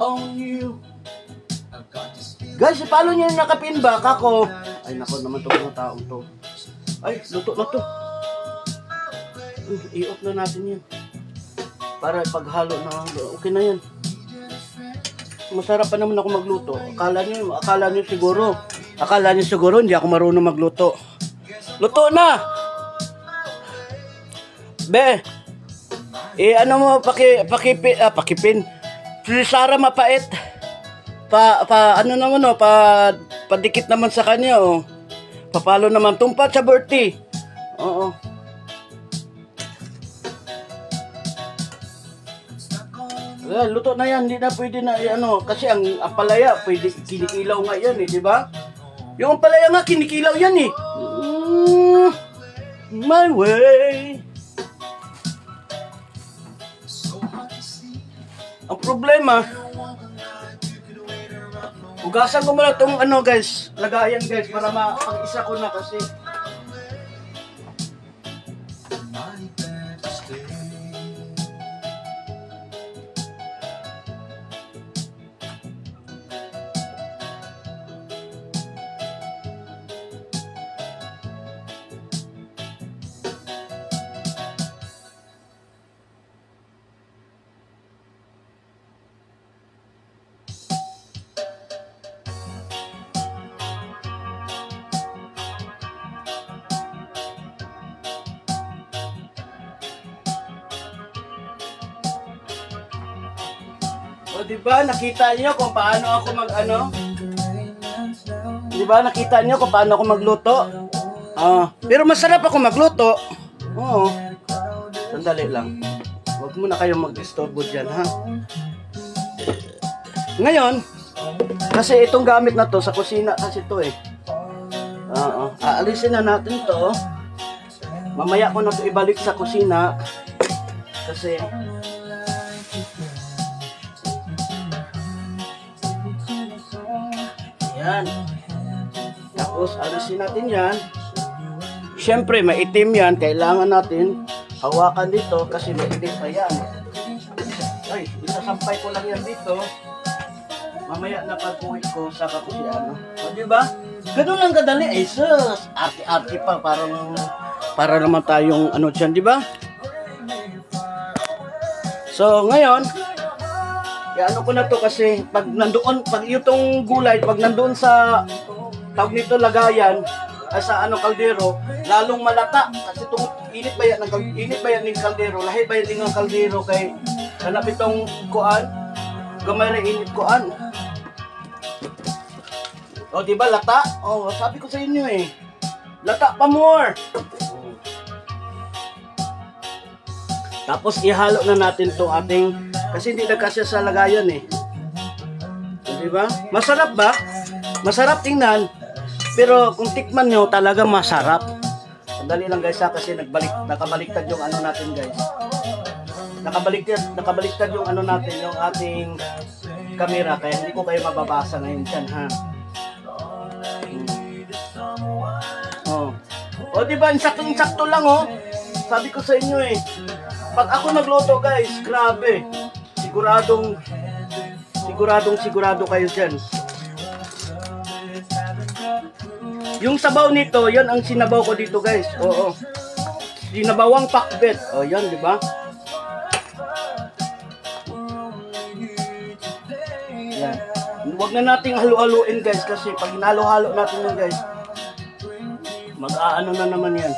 on you. Guys, follow nyo yung naka-pinback ako. Ay, nako naman itong mga taong to. Ay, luto na to. I-off na natin yan. Para paghalo na, okay na yan. Masarap pa naman ako magluto. Akala nyo siguro hindi ako marunong magluto. Luto na! Be, ano mo, pakipin. Si Sarah mapait. Ano naman, padikit naman sa kanya, oh. Papalo naman, tumpat sa birthday. Oo. Luto na yan, hindi na pwede na, kasi ang palaya, pwede kinikilaw nga yan, di ba? Yung palaya nga, kinikilaw yan, my way. Ang problema, ugasan ko muna itong guys, lagayan guys, para mapag-isa ko na kasi. O diba, nakita niyo kung paano ako Diba, nakita niyo kung paano ako magluto? Pero masarap ako magluto. Oo. Sandali lang. Huwag muna kayong mag-istorbo dyan, ha? Ngayon, kasi itong gamit na to, sa kusina kasi to eh. Aalisin na natin to. Mamaya ko na to ibalik sa kusina. Kasi yan. Tapos alisin natin yan. Siyempre maitim yan. Kailangan natin hawakan dito kasi maitim pa yan. Ay, isasampay ko lang yan dito. Mamaya na pag-uwi ko sa kapusiano. O diba? Ganun lang kadali. Ay sus, arte-arte pa. Para naman tayong dyan, diba? So ngayon, ano ko na to kasi pag itong gulay, pag nandoon sa tawag nito lagayan, sa kaldero, lalong malata kasi init ba yan ng kaldero, lahi ba yan ng kaldero kay hanap itong kuan, gamay rin init kuan. O diba lata? O sabi ko sa inyo lata pa more. Tapos ihalo na natin to ating, kasi hindi nagkasya sa lagayan diba? Masarap ba? Masarap tingnan. Pero kung tikman nyo, talaga masarap. Sandali lang guys kasi nakabaliktad yung natin guys. Nakabaliktad yung natin, yung ating camera. Kaya hindi ko kayo mababasa ngayon dyan, ha? O diba, saktong-sakto lang Sabi ko sa inyo pag ako nagluto guys, grabe. Siguradong kayo dyan. Yung sabaw nito, yan ang sinabaw ko dito guys. Oo. Sinabawang pakbet. O yan, di ba? Yan. Huwag na nating halu-haluin guys kasi pag hinalo-halo natin yan guys, mag-aano na naman yan.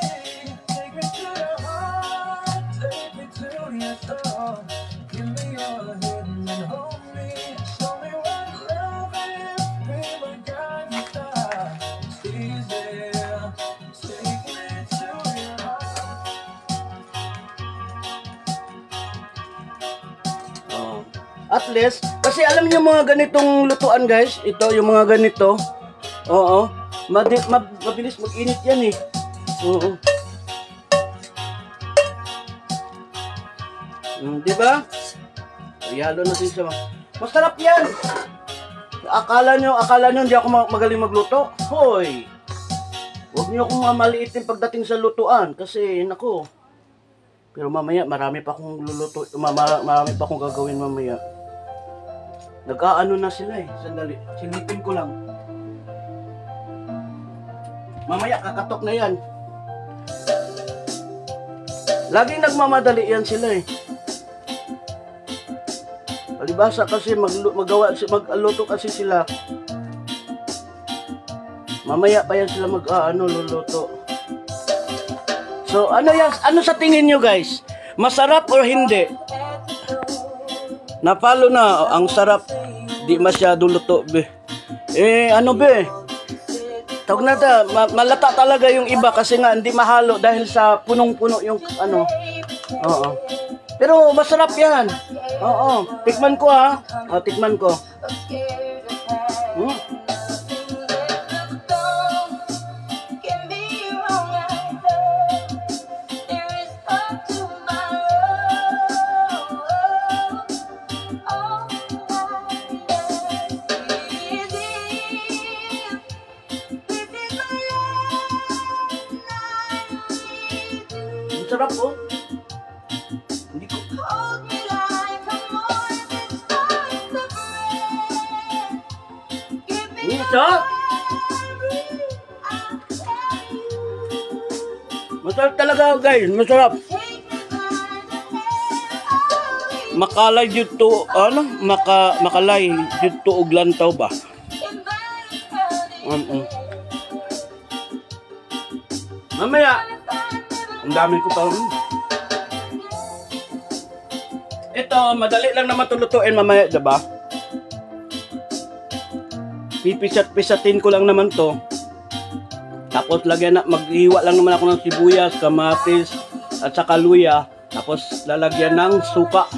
At least, kasi alam niyo mga ganitong lutuan guys, ito yung mga ganito. Oo. Mabilis mag-init yan Oo. Diba? Ihalo natin siya. Masarap yan. Akala nyo hindi ako magaling magluto? Hoy. Huwag nyo akong mamaliitin pagdating sa lutuan kasi nako. Pero mamaya marami pa akong luluto, marami pa akong gagawin mamaya. Nag-aano na sila eh. Sandali. Silipin ko lang. Mamaya kakatok na yan. Laging nagmamadali yan sila eh. Palibasa kasi mag-aluto kasi sila. Mamaya pa yan sila luluto. So, ano sa tingin nyo guys? Masarap or hindi? Napalo na, ang sarap. Di masyado luto, be. Ano be? Tawag na ta, malata talaga yung iba kasi nga hindi mahalo dahil sa punong-puno yung ano. Oo. Pero masarap yan. Oo. Tikman ko ha. Tikman ko. Sarap oh. Hindi ko. Sarap. Masarap talaga guys, masarap. Makalay dito, makalay dito og lantaw ba? Mamaya. Ang dami ko pa. Ito, madali lang naman tulutuin mamaya, diba? Pipisat-pisatin ko lang naman to. Tapos lagyan na, mag-iwa lang naman ako ng sibuyas, kamatis, at saka luya. Tapos lalagyan ng suka.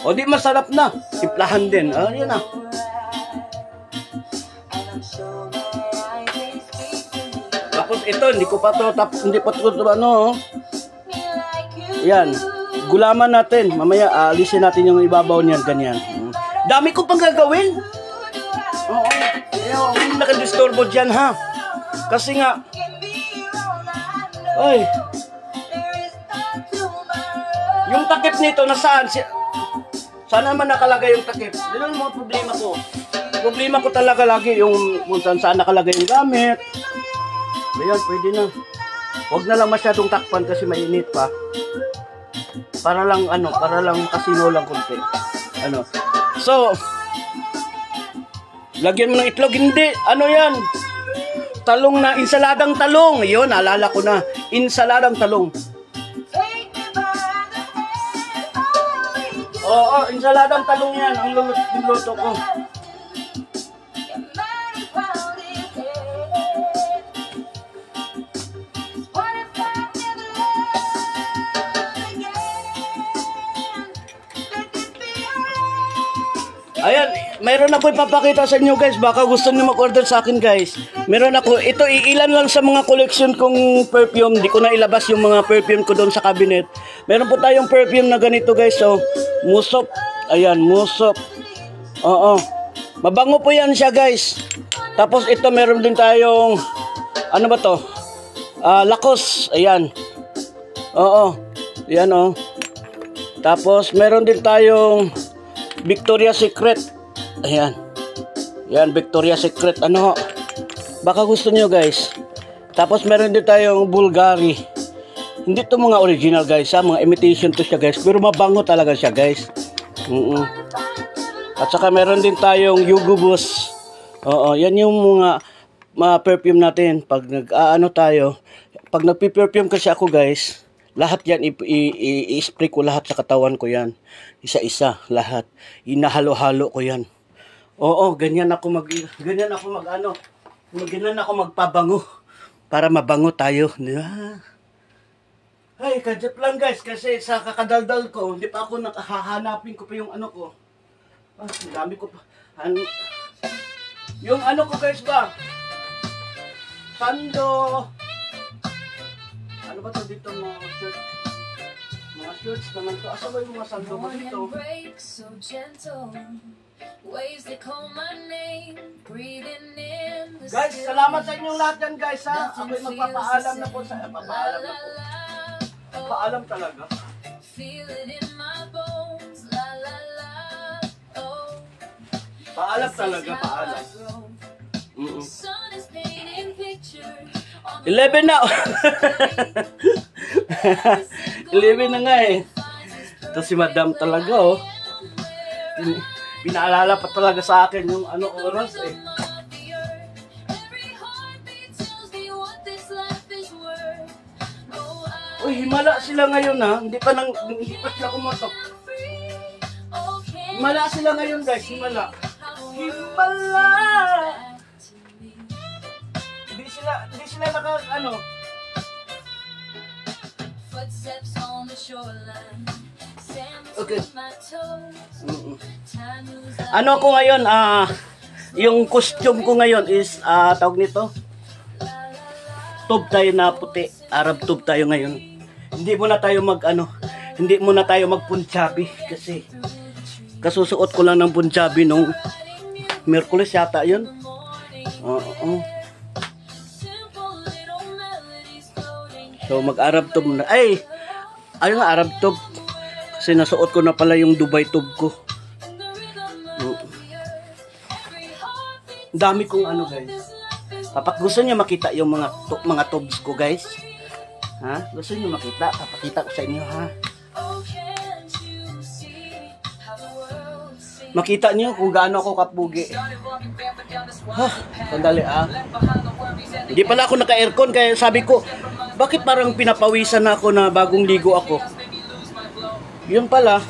O di masarap na. Timplahan din. Yan na. Tapos ito, hindi pa to ano. Yan. Gulaman natin. Mamaya alisin natin yung ibabaw niyan, ganyan. Dami ko pang gagawin. Oo. Hindi nakadisturbo dyan ha. Kasi nga yung takip nito nasaan? Sana naman nakalagay yung takip. Yun ang mga problema ko. Problema ko talaga lagi yung kung saan nakalagay yung gamit. Ayan, pwede na. Huwag na lang masyadong takpan kasi mainit pa. Para lang kasino lang konti. So, lagyan mo ng itlog. Hindi, yan? Talong na, insaladang talong. Yun, naalala ko na. Insaladang talong. Oo, insaladang talong yan. Ang luluto ko. Ayan, mayroon ako ipapakita sa inyo guys. Baka gusto niyo mag-order sa akin guys. Meron ako, ito ilan lang sa mga collection kong perfume. Di ko na ilabas yung mga perfume ko doon sa cabinet. Meron po tayong perfume na ganito guys. So, Musop. Ayan, Musop. Oo. Mabango po yan siya guys. Tapos ito meron din tayong, ano ba to? Lacoste. Ayan. Oo. Ayan oh. Tapos meron din tayong Victoria's Secret. Ayan. Yan, Victoria's Secret. Baka gusto nyo guys. Tapos meron din tayong Bulgari. Hindi to mga original guys ha. Mga imitation to siya guys. Pero mabango talaga siya guys. At saka meron din tayong Hugo Boss. Oo, yan yung mga perfume natin. Pag tayo. Pag nagpi-perfume kasi ako guys. Lahat yan, i-spray ko lahat sa katawan ko yan. Isa-isa, lahat. Inahalo-halo ko yan. Oo, ganyan ako magpabango. Para mabango tayo. Di ba? Ay, kadjat lang guys. Kasi sa kakadaldal ko, hindi pa ako nakahahanapin ko pa yung ano ko. Dami ko pa. Yung ano ko guys ba? Sando. Ano ba ito dito mga shirts? Mga shirts naman to. Asa ba yung mga sando ko dito? Guys, salamat sa inyong lahat yan guys ha. Ako'y magpapaalam na po sa... Paalam talaga. Paalam talaga, paalam. 11 na. 11 na nga eh. Ito si Madam talaga oh. Pinaalala pa talaga sa akin yung ano oras eh. Uy, himala sila ngayon ha. Hindi pa sila kumatok. Himala sila ngayon guys, himala. Himala! Hindi sila naka ano. Okay. Ano ko ngayon, yung costume ko ngayon is, tawag nito, tube tayo na puti, Arab tube tayo ngayon. Hindi muna tayo hindi muna tayo mag-Punjabi kasi kasusuot ko lang ng Punjabi nung Merkulis yata yun. So mag-Arab tube na. Ayun nga, Arab tube. Kasi nasuot ko na pala yung Dubai tube ko. Dami kong ano guys. Kapag gusto niyo makita yung mga tubes ko guys. Ha? Gusto niyo makita? Papakita ko sa inyo ha. Makita niyo kung gaano ako kapugi. Ha, sandali Hindi pala ako naka-aircon kaya sabi ko, bakit parang pinapawisan ako na bagong ligo ako? Yun pala.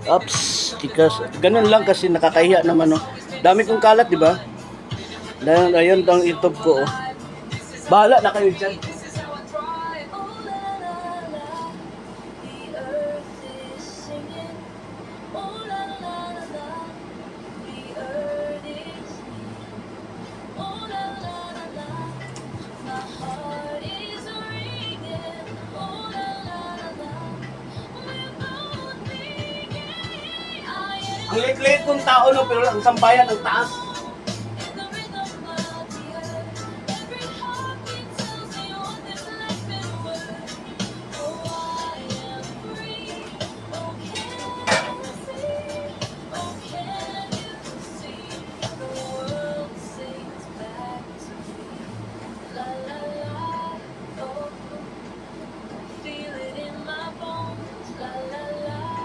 Ups, tikas. Ganun lang kasi nakakahiya naman oh. Dami kong kalat, di ba? Dahil ayun ang YouTube ko oh. Bahala na kayo dyan. Ang lit-lit kong tao no, pero ang sambayan ang taas.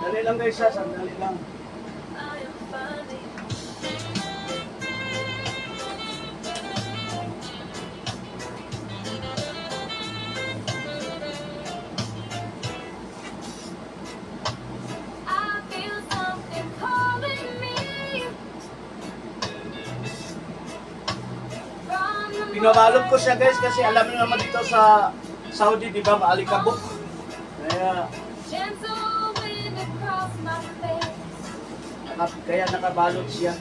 Dali lang guys ha, sandali lang. Pinabalog ko siya guys kasi alam niyo naman dito sa Saudi, di ba, maalikabok. Kaya nakabalot siya.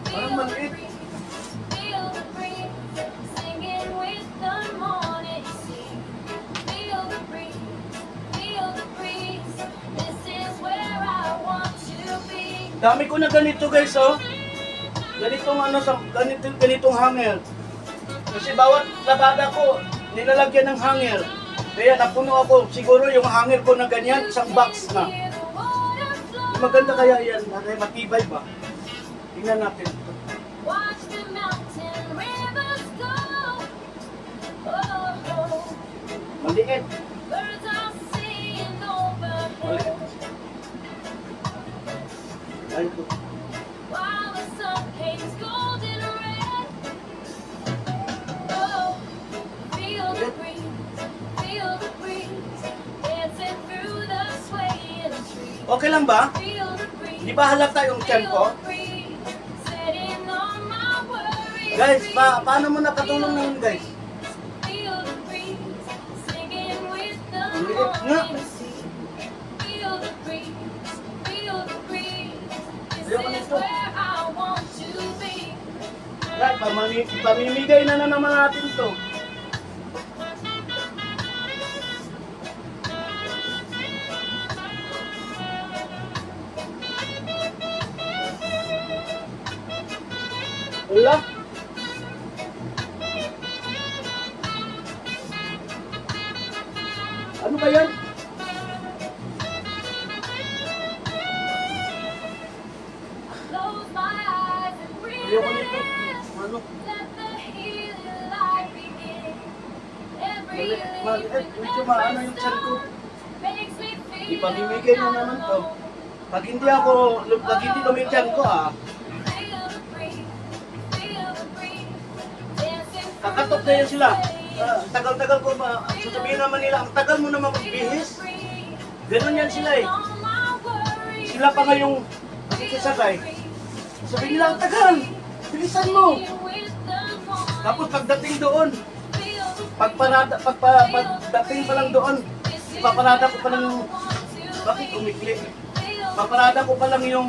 Parang maliit. Dami ko na ganito guys oh. Ganitong ganitong hanger. Kasi bawat labada ko nilalagyan ng hanger. Kaya napuno ako. Siguro yung hanger ko na ganyan, isang box na. Maganda kaya yan, matibay ba? Tingnan natin. Maliit. Ayun po. Okay lang ba? Di ba halata yung tiyan ko? Guys, paano mo nakatulong na yun guys? Liit nga. Right, pamimigay na naman natin to. Wala. Ano ba yan? Close my eyes and breathe Ayoko nito. in. Ano? Let the healing light begin. Every Medyo maano yung tiyan ko. makes me feel Ipamimigay mo naman to. Pag hindi lumityan ko kakatok na yan sila. Tagal-tagal ko ba, sasabihin naman nila, ang tagal mo naman magbihis. Ganun yan sila eh. Sila pa nga yung nakikisakay. Sabihin nila, ang tagal, bilisan mo. Tapos pagdating doon, pagdating pa lang doon, paparada ko pa lang yung, bakit umikli? Paparada ko pa lang yung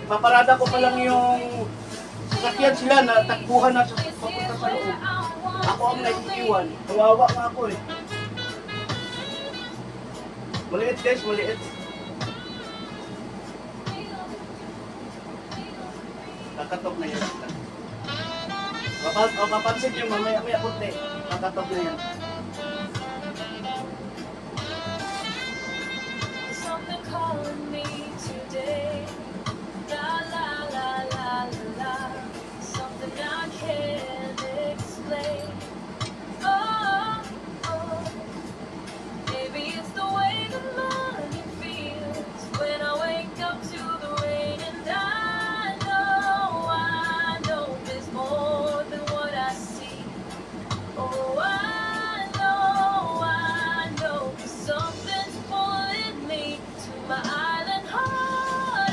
paparada ko pa lang yung sasakyan sila na takbuhan na papunta sa loob. Ako ang naiiwan. Kawawa nga ako eh. Maliit guys, maliit. Kakatok na yan. Papansin nyo mamaya kunti. Kakatok na yan. Something calling me today. La la la la la. Something I can't explain. Oh, oh. Maybe it's the way the morning feels when I wake up to the rain, and I know there's more than what I see. Oh, I know something's pulling me to my island heart,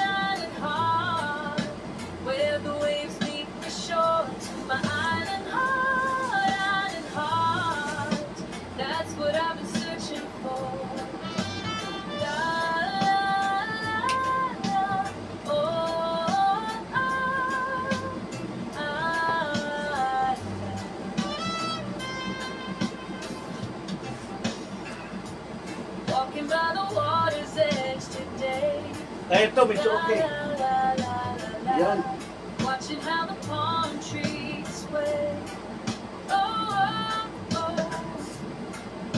where the waves meet the shore. To my island heart, that's what I've been searching for. La, la, la, oh, walking by the water's edge today. Kaya ito, medyo okay. Yan. Watching how the palm trees sway. Oh, oh, oh.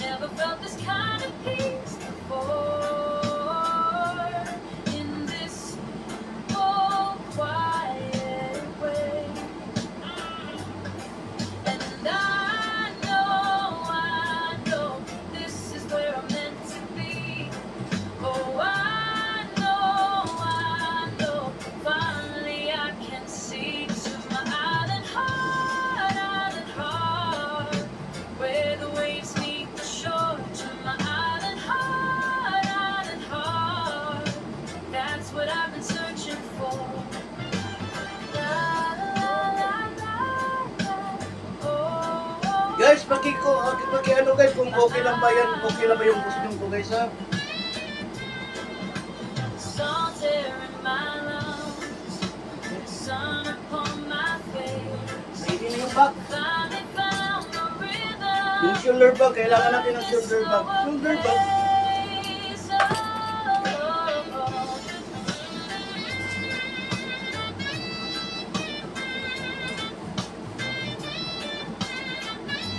Never felt this kind of peace before. In this full, quiet way. And I know this is where I'm meant to be. Oh, I know, finally I can see to my island heart, where the waves meet the shore. To my island heart, that's what I've been searching for. La, la, la, la, la. Oh, oh. Guys, ano guys, kung okay lang ba yan, okay lang ba yung gusto ko guys ha? Salt air in my lungs, sun upon my face. Hindi na yung back. Finally found the rhythm. Yung shoulder bag, kailangan natin ng shoulder bag. Shoulder bag.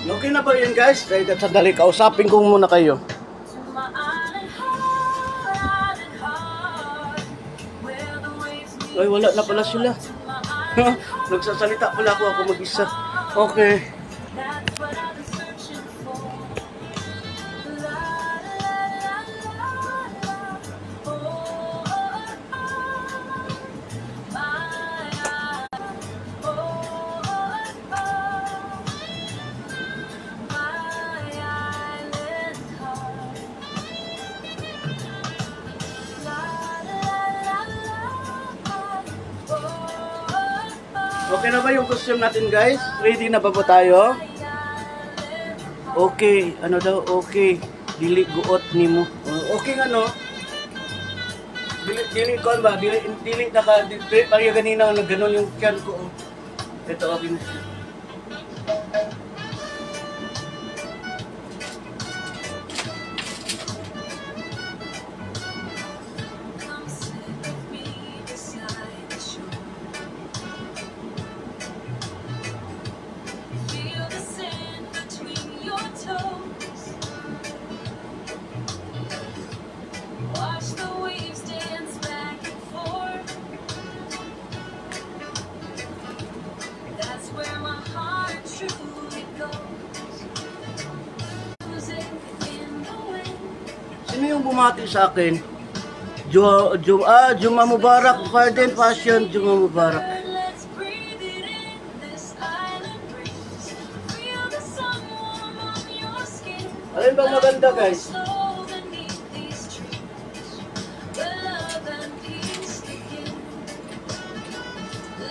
Okay na ba yun guys? Sandali, kausapin ko muna kayo. To my island heart, where the waves meet. Ay, wala na pala sila. To my island Nagsasalita pala ako mag-isa. Okay. That's what I've been searching for. La, la, la, la, la. Oh, oh, oh. My island. Oh, oh, oh. My island heart. La, la, la, la. Oh, oh, oh. Okay na ba yung costume natin guys? Ready na ba po tayo? Okay, ano daw? Okay. Dili guot nimo. Okay nga no? Dili ko ba? Dili naka parang ganina na gano'n yung tiyan ko. Ito okay na. Come sit with me bumati sa akin. Juma Mubarak, Pardon Passion, Juma Mubarak. Let's breathe it in, this island breeze. Feel the sun warm on your skin. Alin bang maganda, guys? Slow beneath these trees, where love and peace begin.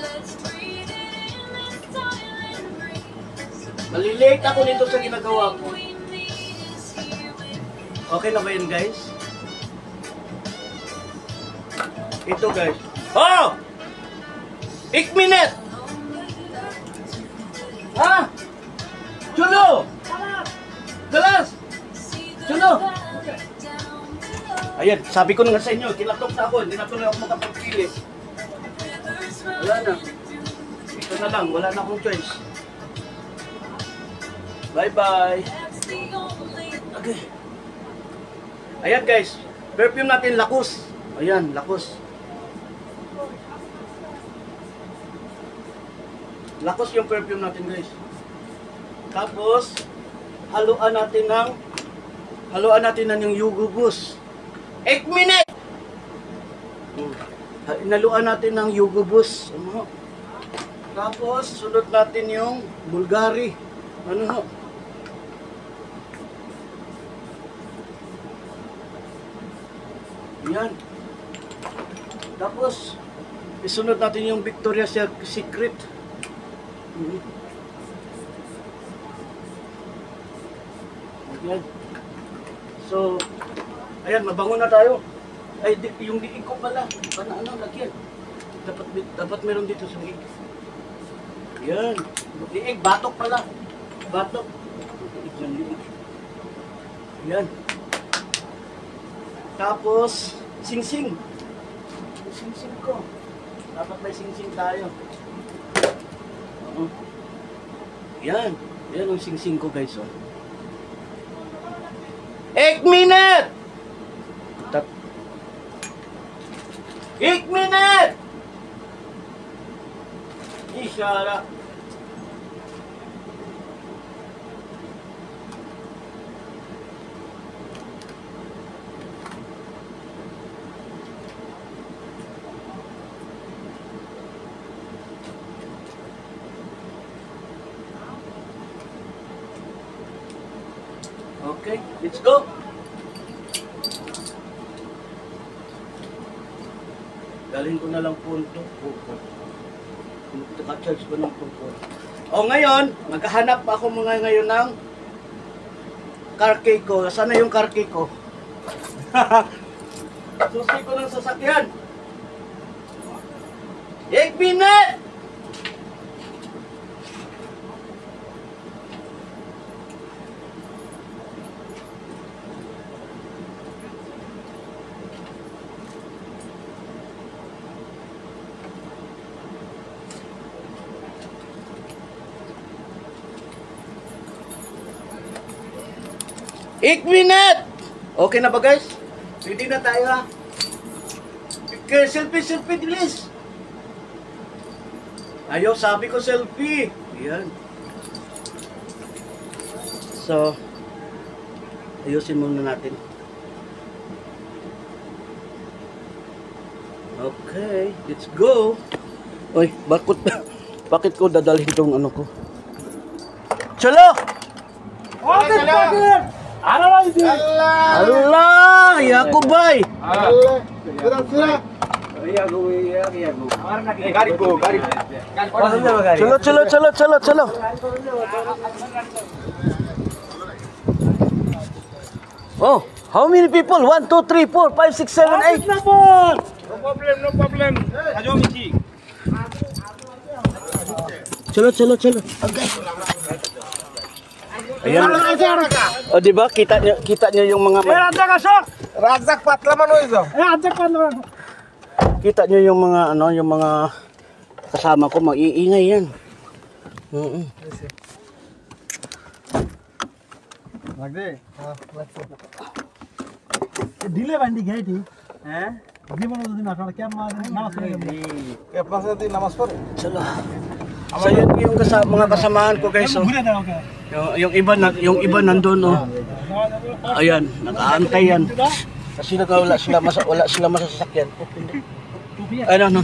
Let's breathe it in, this island breeze. Malilate ako nito sa ginagawa ko. We need is here within. Okay na ba yun, guys? Ito, guys. Oh! Ik minute! Ha? Chulo! Galas! Chulo! Ayan, sabi ko na nga sa inyo, kilatok na ako, hindi na tuloy ako makapagpili. Wala na. Ito na lang, wala na akong choice. Bye-bye. Okay. Ayan, guys. Perfume natin, Lakus. Ayan, Lakus. Lakus yung perfume natin, guys. Tapos, haluan natin ng yung Yugo Boost. 8 minutes! Inaluan natin ng Yugo Boost. Ano? Tapos, sunod natin yung Bulgari. Ano? Yan. Tapos, isunod natin yung Victoria's Secret. Ayan. So, ayan, mabango na tayo. Ay, yung diig ko pala. Ano, lagyan. Dapat meron dito sa diig. Ayan. Diig, batok pala. Batok. Ayan. Tapos, singsing. Singsing ko. Dapat may singsing tayo. Yan. Yan ang singsing ko, guys. 8 minutes! 8 minutes! Ishara. Okay, let's go. Galing ko na lang punto. Naka-charge ko ng punto. O ngayon, maghahanap ako mga ngayon ng car key ko. Sana yung car key ko? Susi ko ng sasakyan. 8 minutes! Minute! Okay na ba, guys? Ready na tayo, ha? Okay, selfie, please. Ayaw, sabi ko selfie. Ayan. So, ayusin muna natin. Okay, let's go. Oy, bakit ko dadalhin tong ano ko? Chalo! Okay, partner! Ano lang ito? Allah! Yakubay! Chalo! Oh, how many people? 1, 2, 3, 4, 5, 6, 7, 8. No problem. Ajo Michi. Chalo. Okay. Ayan. O, di ba? Kita nyo yung mga... Razak patlaman o izo. Kita nyo yung mga, yung mga kasama ko, mag-iingay yan. Dile bandi gaya thi. Gimana tuh nak क्या namas pढ़ेंगे? क्या पास दिन namas पढ़? Chalo. So yung mga kasamahan ko, guys, yung iba nandun, oh. Ayan, nakaantay yan. Kasi wala sila masasakyan. Ano, no?